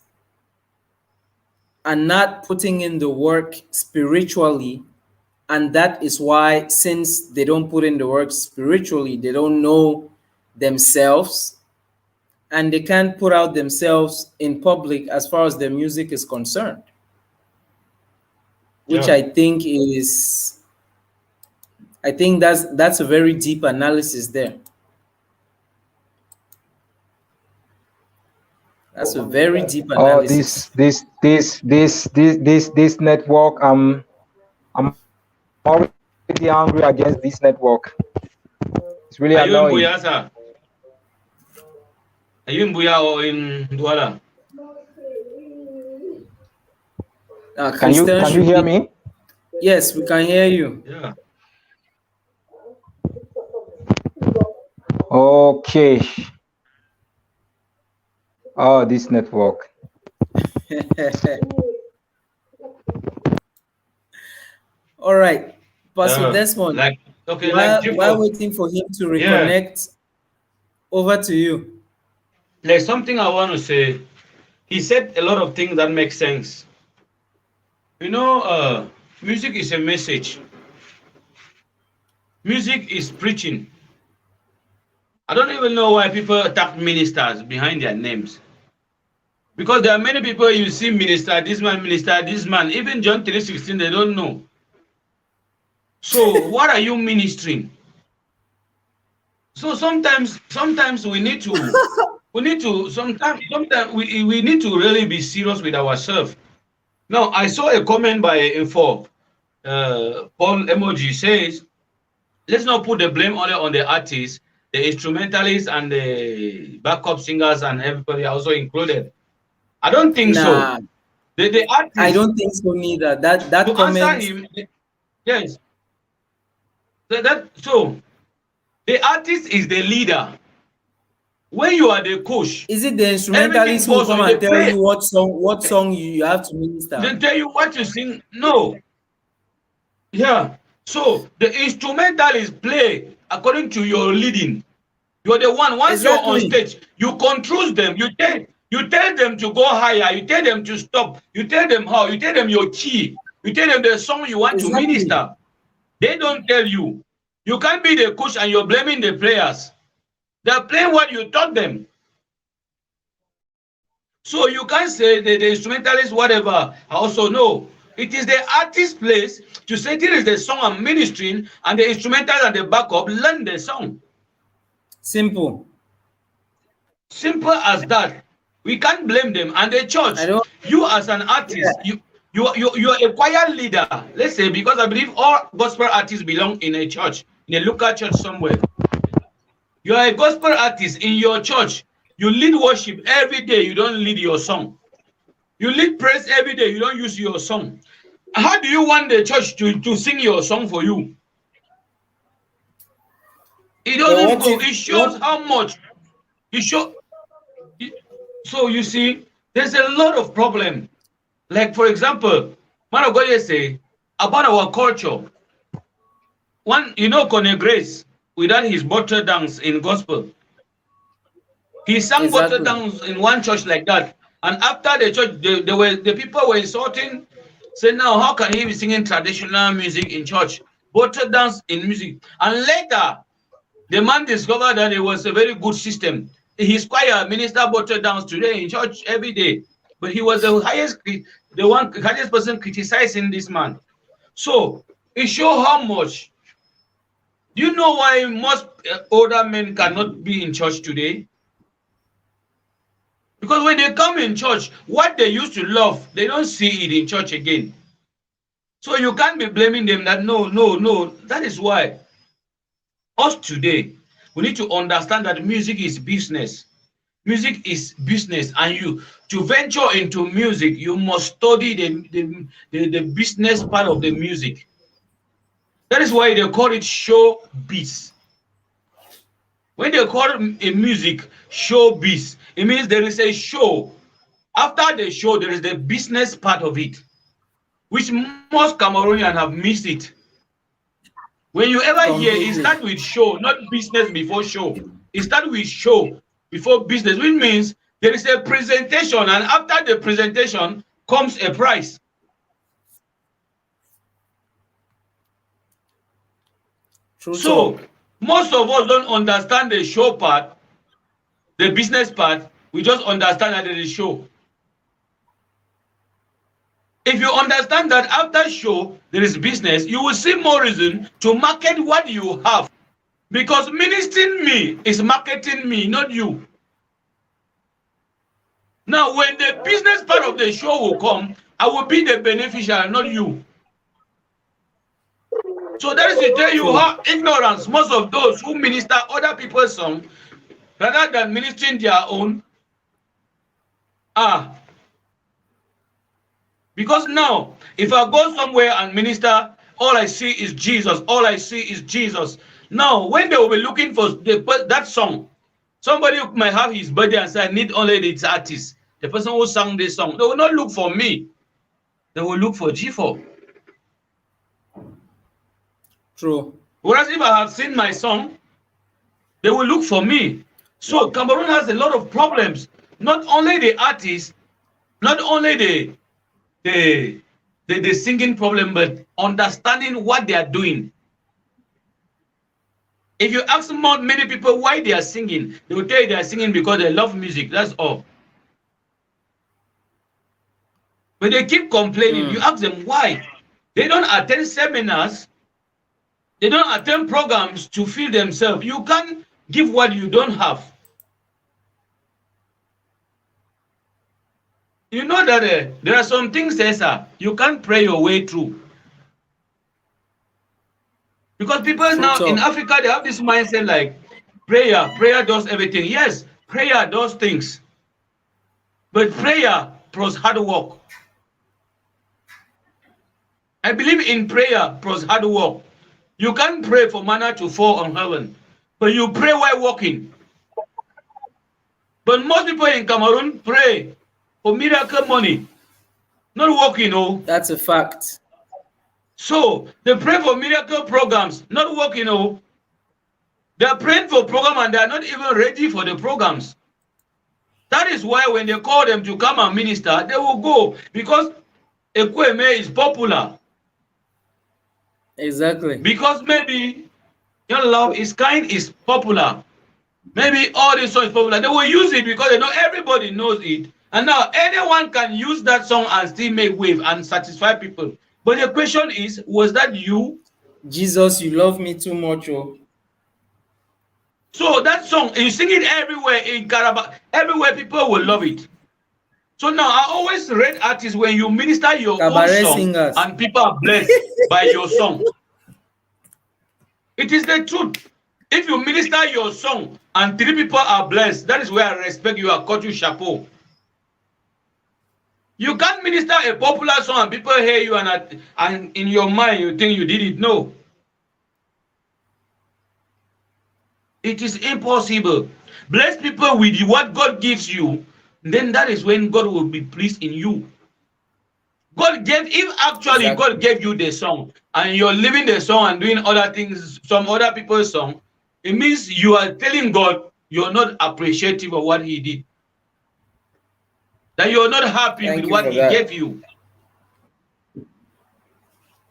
are not putting in the work spiritually, and that is why, since they don't put in the work spiritually, they don't know themselves, and they can't put out themselves in public as far as their music is concerned, which Yeah. I think that's a very deep analysis there. That's a very deep Oh, analysis. this network. I'm already angry against this network. It's really Are you annoying. in Buya, sir? Are you in Buya or in Douala? Christian Can you should hear be. me? Yes, we can hear you. Yeah. Okay. Oh, this network. All right, Pastor Yeah. Desmond. Like, okay, like While Jifo. waiting for him to Yeah. reconnect, over to you. There's something I want to say. He said a lot of things that make sense. You know, music is a message. Music is preaching. I don't even know why people attack ministers behind their names. Because there are many people you see minister, this man. Even John 3:16, they don't know. So what are you ministering? So sometimes we need to really be serious with ourselves. Now I saw a comment by Info. Paul Emoji says, let's not put the blame only on the artists, the instrumentalists and the backup singers and everybody also included. I don't think so. Nah, The I artist, don't think so neither. That to answer comment, him, yes. So the artist is the leader. When you are the coach, is it the everything instrumentalist who will falls come on the and tell play. you what song you have to minister? They tell you what to sing. No. Yeah. So the instrumentalist play according to your leading. You're the one. Once you're on Exactly. stage, you control them. You tell them to go higher. You tell them to stop. You tell them how. You tell them your key. You tell them the song you want to Exactly. minister. They don't tell you. You can't be the coach and you're blaming the players. They're playing what you taught them. So you can't say the instrumentalist, whatever. Also, no. It is the artist's place to say this is the song I'm ministering, and the instrumental and the backup learn the song. Simple. Simple as that. We can't blame them. And the I church, don't. you as an Yeah. artist, you're a choir leader. Let's say, because I believe all gospel artists belong in a church, in a local church somewhere. You are a gospel artist in your church. You lead worship every day. You don't lead your song. You lead praise every day. You don't use your song. How do you want the church to sing your song for you? It But doesn't what go. if It what shows how much. It show. So you see, there's a lot of problem. Like for example, man of God say about our culture. One, Conne Grace, without his bottle dance in gospel, he sang bottle exactly? dance in one church like that. And after the church, the people were insulting, say now how can he be singing traditional music in church, bottle dance in music? And later, the man discovered that it was a very good system. His choir minister bottle dance today in church every day, but he was the highest person criticizing this man. So it shows how much. Do you know why most older men cannot be in church today? Because when they come in church, what they used to love, they don't see it in church again. So you can't be blaming them that no, no, no. That is why us today, we need to understand that music is business. Music is business, and you to venture into music, you must study the business part of the music. That is why they call it show biz. When they call a music showbiz, it means there is a show. After the show, there is the business part of it, which most Cameroonians have missed it. When you ever hear, it Completely. start with show, not business before show. It start with show before business, which means there is a presentation, and after the presentation comes a price. True So talk. most of us don't understand the show part, the business part. We just understand that there is show. If you understand that after show there is business, you will see more reason to market what you have. Because ministering me is marketing me, not you. Now, when the business part of the show will come, I will be the beneficiary, not you. So that is to tell you True. how ignorance most of those who minister other people's song rather than ministering their own are. Because now, if I go somewhere and minister, all I see is Jesus. All I see is Jesus. Now, when they will be looking for that song, somebody might have his birthday and say, I need only this artist, the person who sang this song. They will not look for me. They will look for G4. True. Whereas if I have seen my song, they will look for me. So Cameroon has a lot of problems. Not only the artists, not only the singing problem, but understanding what they are doing. If you ask many people why they are singing, they will tell you they are singing because they love music. That's all. But they keep complaining. You ask them why. They don't attend seminars. They don't attend programs to feel themselves. You can't give what you don't have. You know that there are some things there, sir, you can't pray your way through. Because people True now in talk. Africa, they have this mindset like prayer does everything. Yes, prayer does things. But prayer plus hard work. I believe in prayer plus hard work. You can't pray for manna to fall on heaven, but you pray while walking. But most people in Cameroon pray for miracle money, not working. Oh, That's a fact. so they pray for miracle programs, not working. Oh, they are praying for program and they are not even ready for the programs. That is why when they call them to come and minister, they will go because Ekweme is popular. Exactly. Because maybe your love is kind is popular. Maybe all this song is popular. They will use it because they know everybody knows it. And now anyone can use that song and still make wave and satisfy people. But the question is, was that you? Jesus, you love me too much, oh. So that song, you sing it everywhere in Caraba, everywhere people will love it. So now I always rate artists when you minister your own Cabaret song singers. and people are blessed by your song. It is the truth. If you minister your song and 3 people are blessed, that is where I respect you. I cut you chapeau. You can't minister a popular song and people hear you and in your mind you think you did it. No. It is impossible. Bless people with what God gives you, then that is when God will be pleased in you. If actually Exactly. God gave you the song and you're living the song and doing other things, some other people's song, it means you are telling God you're not appreciative of what He did. That you're not happy Thank with you what for He that. gave you.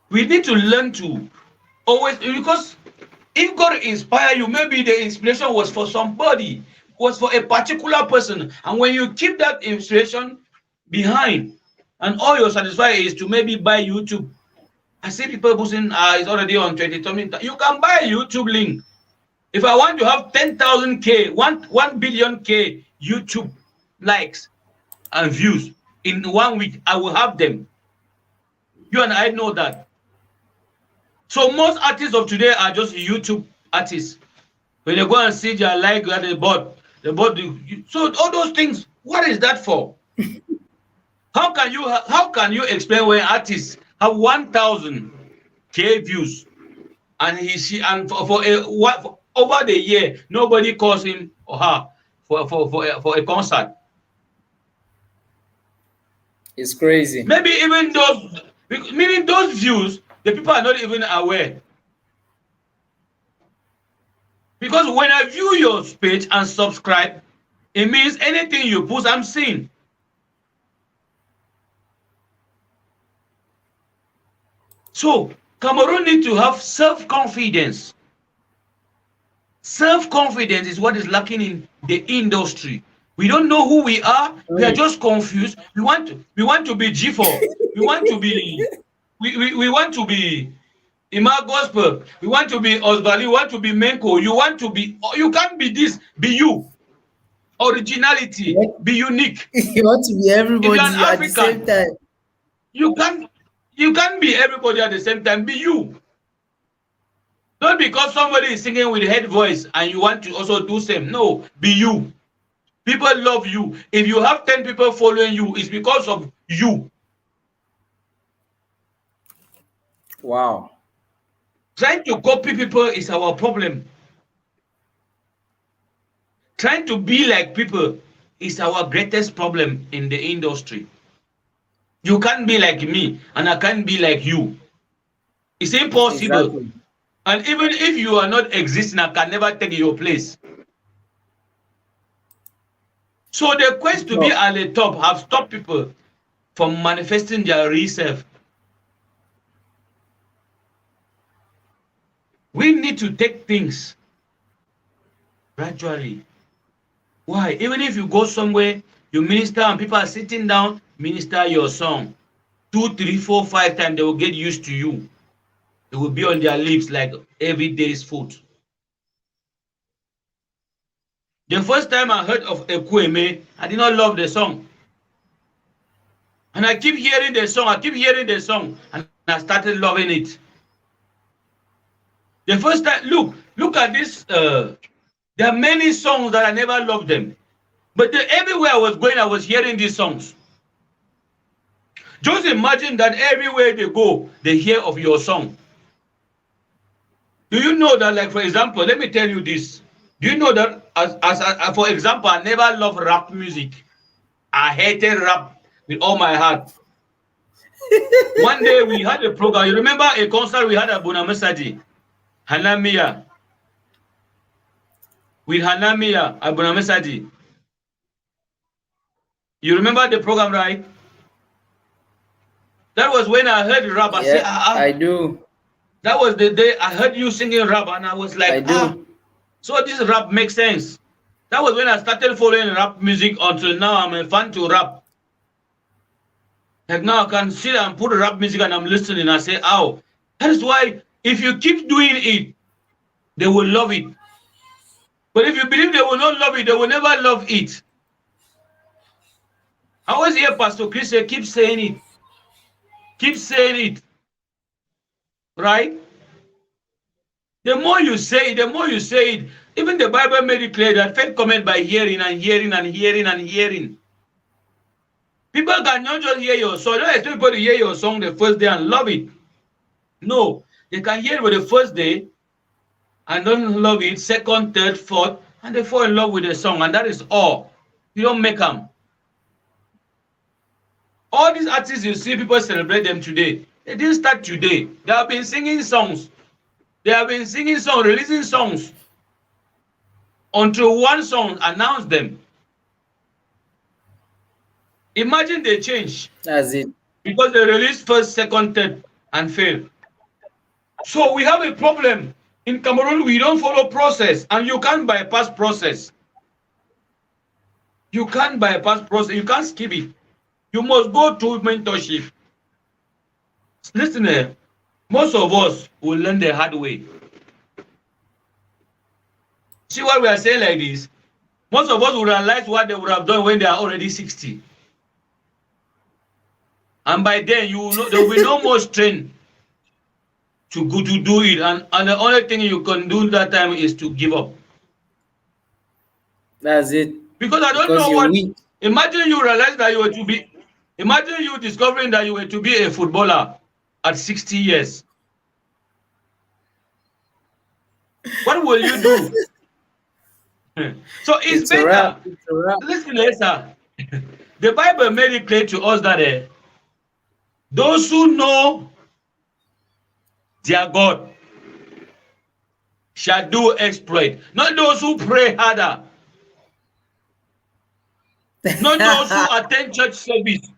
We need to learn to always, because if God inspire you, maybe the inspiration was for somebody, was for a particular person. And when you keep that inspiration behind, and all you're satisfied is to maybe buy YouTube. I see people posting, it's already on 20. You can buy a YouTube link. If I want to have 10,000 K, 1 billion K YouTube likes and views in 1 week, I will have them. You and I know that. So most artists of today are just YouTube artists. When they go and see their like that they bought, so all those things, what is that for? How can you explain when artists have 1,000 K views and for Over the year, nobody calls him or her for a concert. It's crazy. Maybe even those, meaning those views, the people are not even aware. Because when I view your page and subscribe, it means anything you post, I'm seeing. So Cameroon need to have self-confidence. Self-confidence is what is lacking in the industry. We don't know who we are. We are just confused. We want to be G4. We want to be we want to be Ima Gospel. We want to be Osvali. We want to be Menko. You can't be this. Be you. Originality. Be unique. You want to be If everybody you're an at the same African, time. you can't be everybody at the same time. Be you. Not because somebody is singing with head voice and you want to also do same. No, be you. People love you. If you have 10 people following you, it's because of you. Wow. Trying to copy people is our problem. Trying to be like people is our greatest problem in the industry. You can't be like me and I can't be like you. It's impossible. Exactly. And even if you are not existing, I can never take your place. So the quest to be at the top have stopped people from manifesting their real self. We need to take things gradually. Why? Even if you go somewhere, you minister and people are sitting down, minister your song. 2, 3, 4, 5 times, they will get used to you. It will be on their lips like every day's food. The first time I heard of Ekweme, I did not love the song. And I keep hearing the song, and I started loving it. The first time, look at this. There are many songs that I never loved them. But everywhere I was going, I was hearing these songs. Just imagine that everywhere they go, they hear of your song. Do you know that, like, for example, let me tell you this. Do you know that, as for example, I never loved rap music. I hated rap with all my heart. One day we had a program. You remember a concert we had at Bonamesadi? Hanamia. With Hanamia at Bonamesadi. You remember the program, right? That was when I heard rap. I said, I do. That was the day I heard you singing rap, and I was like, I do. so this rap makes sense. That was when I started following rap music. Until now, I'm a fan to rap. Like now, I can sit and put rap music and I'm listening. I say, oh, that is why if you keep doing it, they will love it. But if you believe they will not love it, they will never love it. I always hear Pastor Chris say, keep saying it. Keep saying it. Right? The more you say it, even the Bible made it clear that faith comes by hearing and hearing and hearing and hearing. People cannot just hear your song. Don't expect people to hear your song the first day and love it. No, they can hear it for the first day and don't love it, second, third, fourth, and they fall in love with the song, and that is all. You don't make them. All these artists you see, people celebrate them today. They didn't start today. They have been singing songs. They have been singing songs, releasing songs, until one song announced them. Imagine they change. That's it. Because they released first, second, third, and fail. So we have a problem. In Cameroon, we don't follow process, and you can't bypass process. You can't bypass process. You can't skip it. You must go to mentorship. Listen here. Most of us will learn the hard way. See what we are saying like this? Most of us will realize what they would have done when they are already 60. And by then, there will be no more strength to go to do it. And the only thing you can do that time is to give up. That's it. Because I don't know what. Weak. Imagine you realize that you were to be. Imagine you discovering that you were to be a footballer at 60 years. What will you do? So it's It's a wrap. better. It's a wrap. Listen, Lisa. The Bible made it clear to us that those who know their God shall do exploit, not those who pray harder, not those who attend church service.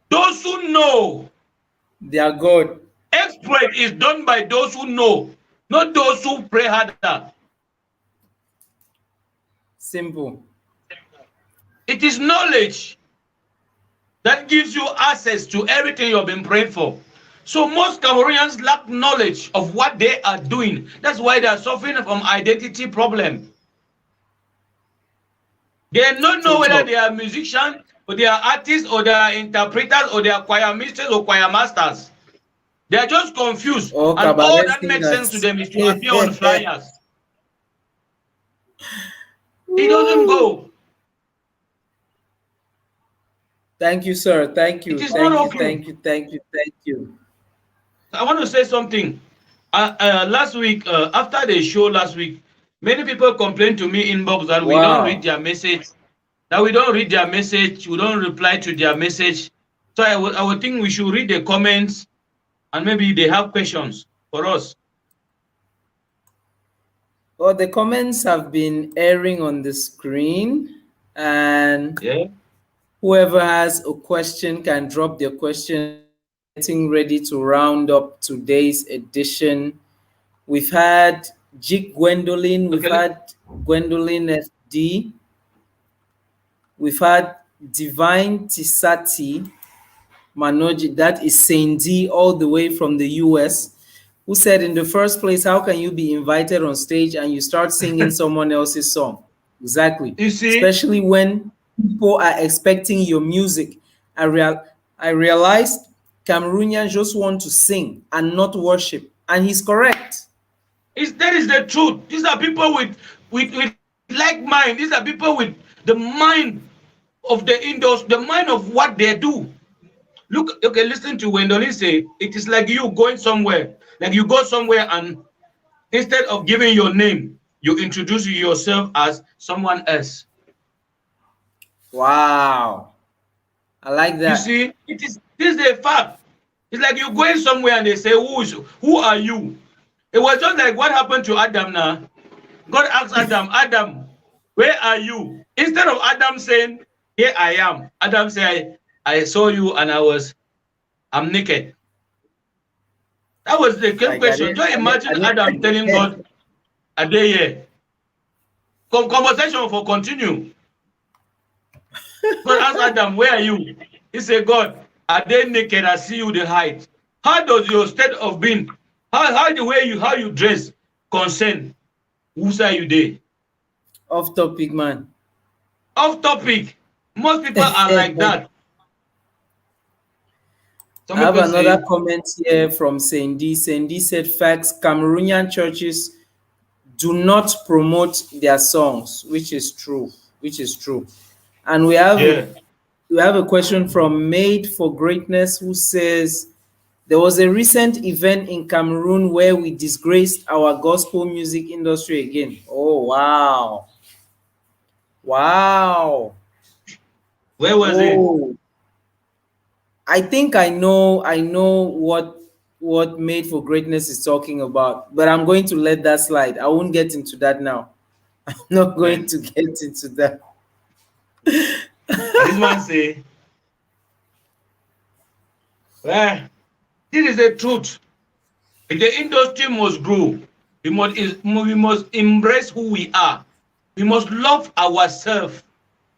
Those who know. They are God. Exploit is done by those who know, not those who pray harder. Simple. It is knowledge that gives you access to everything you've been praying for. So most Cameroonians lack knowledge of what they are doing. That's why they are suffering from identity problem. They don't know True whether talk. they are musicians, or they are artists, or they are interpreters, or they are choir mistress or choir masters. They are just confused, Oh, and all cabaret that makes sense to singers. them is to appear on flyers. It doesn't go. Thank you, sir. Thank It you. is not Thank you. okay. Thank you. Thank you. Thank you. I want to say something. Last week, after the show last week, many people complained to me inbox that we don't read Wow. their message, that we don't read their message, we don't reply to their message. So I would think we should read the comments, and maybe they have questions for us. Well, the comments have been airing on the screen, and Yeah. whoever has a question can drop their question. Getting ready to round up today's edition. We've had Jig Gwendolyn, we've Okay. had Gwendolyn FD, we've had Divine Tisati Manoji, that is Saint D, all the way from the US, who said, in the first place, how can you be invited on stage and you start singing someone else's song? Exactly. You see, Especially when people are expecting your music. I realized Cameroonians just want to sing and not worship. And he's correct. that is the truth. These are people with like mind. These are people with the mind of the industry, the mind of what they do. Look, okay, listen to Wendolin say, it is like you going somewhere. Like you go somewhere and instead of giving your name, you introduce yourself as someone else. Wow. I like You that. see, this is a fact. It's like you're going somewhere and they say, who are you? It was just like what happened to Adam now. God asked Adam, Adam, where are you? Instead of Adam saying, here I am, Adam said, I saw you and I'm naked. That was the Like question. Just imagine Adam telling God, are they here? Conversation for continue. God asked Adam, where are you? He said, God, are they naked? I see you the height. How does your state of being, how the way how you dress concern? Whose are you there? Off topic, man. Off topic. Most people are like that. I have another comment here from Saint D. Saint D said, facts, Cameroonian churches do not promote their songs, which is true. Which is true. And we have a question from Made for Greatness, who says, there was a recent event in Cameroon where we disgraced our gospel music industry again. Oh, wow. Wow. Where was it? I think I know what Made for Greatness is talking about, but I'm going to let that slide. I won't get into that now. I'm not going to get into that. This man say, well, this is the truth. The industry must grow. We must embrace who we are. We must love ourselves.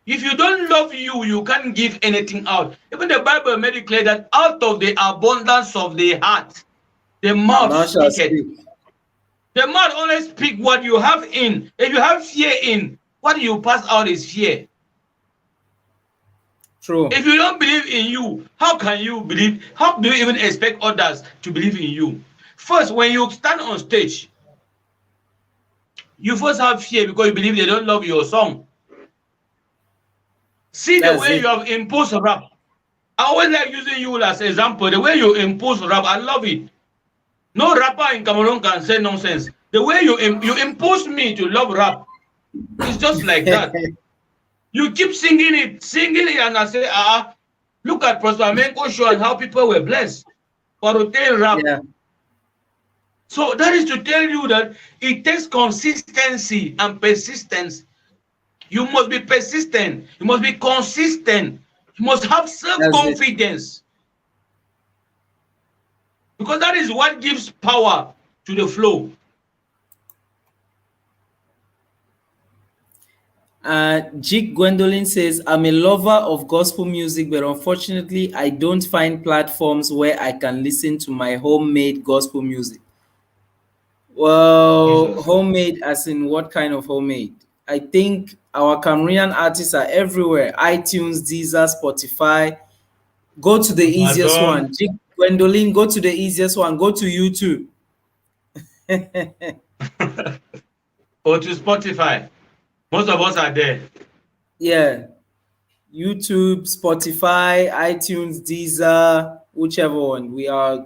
If you don't love you, you can't give anything out. Even the Bible made it clear that out of the abundance of the heart, the mouth speaketh. The mouth only speak what you have in. If you have fear in, what you pass out is fear. True. If you don't believe in you, how can you believe? How do you even expect others to believe in you? First, when you stand on stage, you first have fear because you believe they don't love your song. See the way you have imposed rap. I always like using you as an example. The way you impose rap, I love it. No rapper in Cameroon can say nonsense. The way you impose me to love rap, it's just like that. You keep singing it, and I say, look at Prosper Menko show and how people were blessed for routine rap. Yeah. So that is to tell you that it takes consistency and persistence. You must be persistent. You must be consistent. You must have That's it. self-confidence, because that is what gives power to the flow. Jig Gwendolyn says, I'm a lover of gospel music, but unfortunately, I don't find platforms where I can listen to my homemade gospel music. Well, Jesus. homemade as in what kind of homemade? I think our Cameroonian artists are everywhere. iTunes, Deezer, Spotify. Go to the easiest Amazon one. Jig Gwendolyn, go to the easiest one. Go to YouTube. or to Spotify. Most of us are there. Yeah. YouTube, Spotify, iTunes, Deezer, whichever one. We are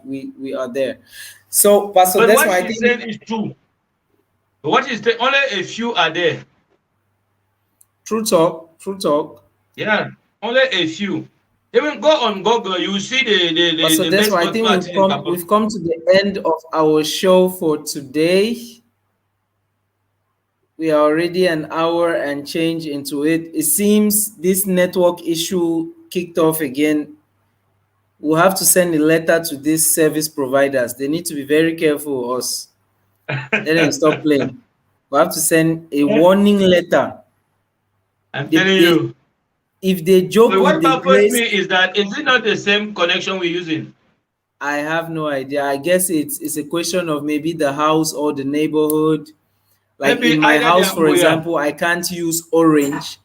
there. So, Pastor, But that's what why I she's think saying is true. What is the only a few are there? true talk, true talk. Yeah, only a few. Even go on Google, you see Pastor, the that's best why I gospel think artist in Cameroon. we've come to the end of our show for today. We are already an hour and change into it. It seems this network issue kicked off again. We'll have to send a letter to these service providers. They need to be very careful with us. Let them stop playing. We have to send a warning letter. I'm They, telling they, you. if they joke But with what the baffles me grace, is that is it not the same connection we're using? I have no idea. I guess it's a question of maybe the house or the neighborhood. Like in Maybe my either they house, are for Mbuya. example, I can't use orange.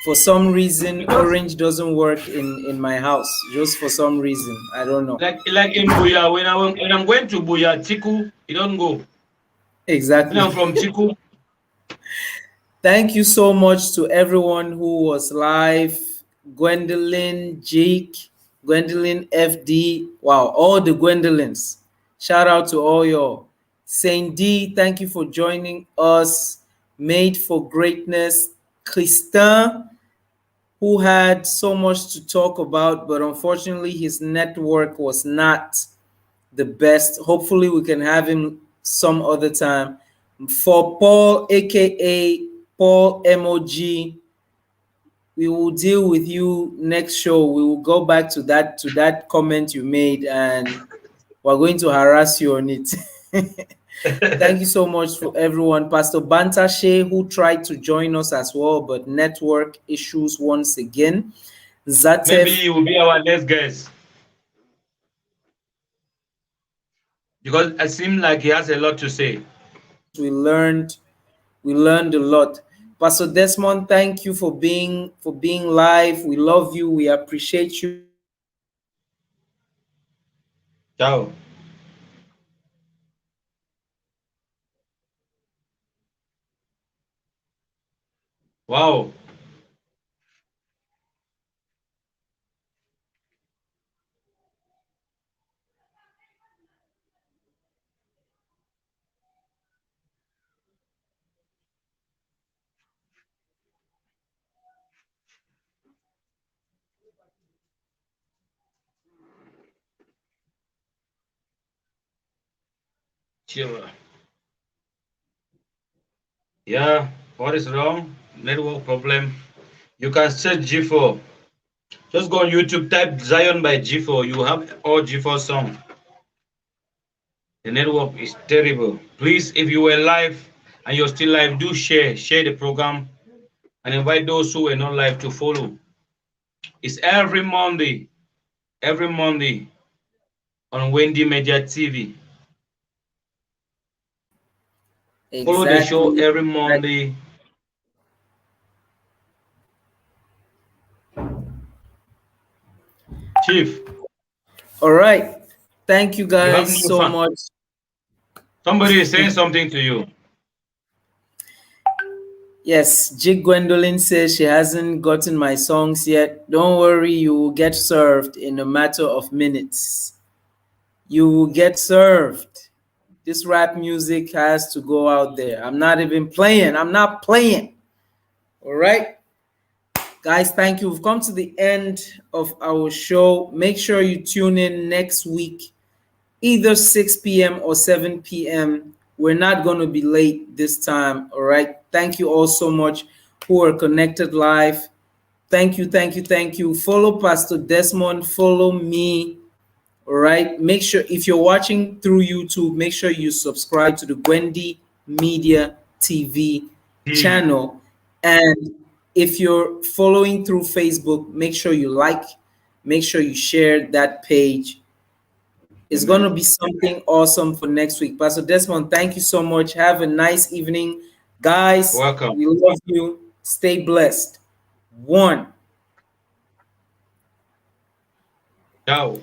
For some reason, Because orange doesn't work in my house. Just for some reason, I don't know. like in Buya, when I'm going to Buya, Chiku, it don't go. When Exactly. I'm from Chiku, Thank you so much to everyone who was live. Gwendolyn, Jake, Gwendolyn FD. Wow, all the Gwendolyns. Shout out to all y'all. Saint D, thank you for joining us. Made for Greatness. Christin, who had so much to talk about, but unfortunately his network was not the best. Hopefully, we can have him some other time. For Paul, aka Paul MOG, we will deal with you next show. We will go back to that comment you made, and we're going to harass you on it. Thank you so much for everyone. Pastor Bantashe, who tried to join us as well, but network issues once again. maybe Zatef, he will be our next guest. Because it seems like he has a lot to say. we learned we learned a lot. Pastor Desmond, thank you for being live. We love you. We appreciate you. Ciao. Wow. Chill. Yeah. What is wrong? Network problem. You can search G4. Just go on YouTube, type Zion by G4. You have all G4 songs. The network is terrible. Please, if you were live and you're still live, do share the program, and invite those who were not live to follow. It's every Monday on Wendy Media TV. Follow the show Exactly. every Monday. Chief, All right. Thank you you have guys new so fun. much. Somebody is saying something to you. Yes, Jig Gwendolyn says she hasn't gotten my songs yet. Don't worry, you will get served in a matter of minutes. You will get served. This rap music has to go out there. I'm not even playing. I'm not playing. All right. Guys, thank you. We've come to the end of our show. Make sure you tune in next week, either 6 p.m. or 7 p.m. We're not going to be late this time. All right. Thank you all so much who are connected live. Thank you, thank you, thank you. Follow Pastor Desmond. Follow me. All right. Make sure if you're watching through YouTube, make sure you subscribe to the Gwendy Media TV channel. And if you're following through Facebook, make sure you like, make sure you share that page. It's going to be something awesome for next week. Pastor Desmond, thank you so much. Have a nice evening. Guys, Welcome. we love you. Stay blessed. One. Ciao.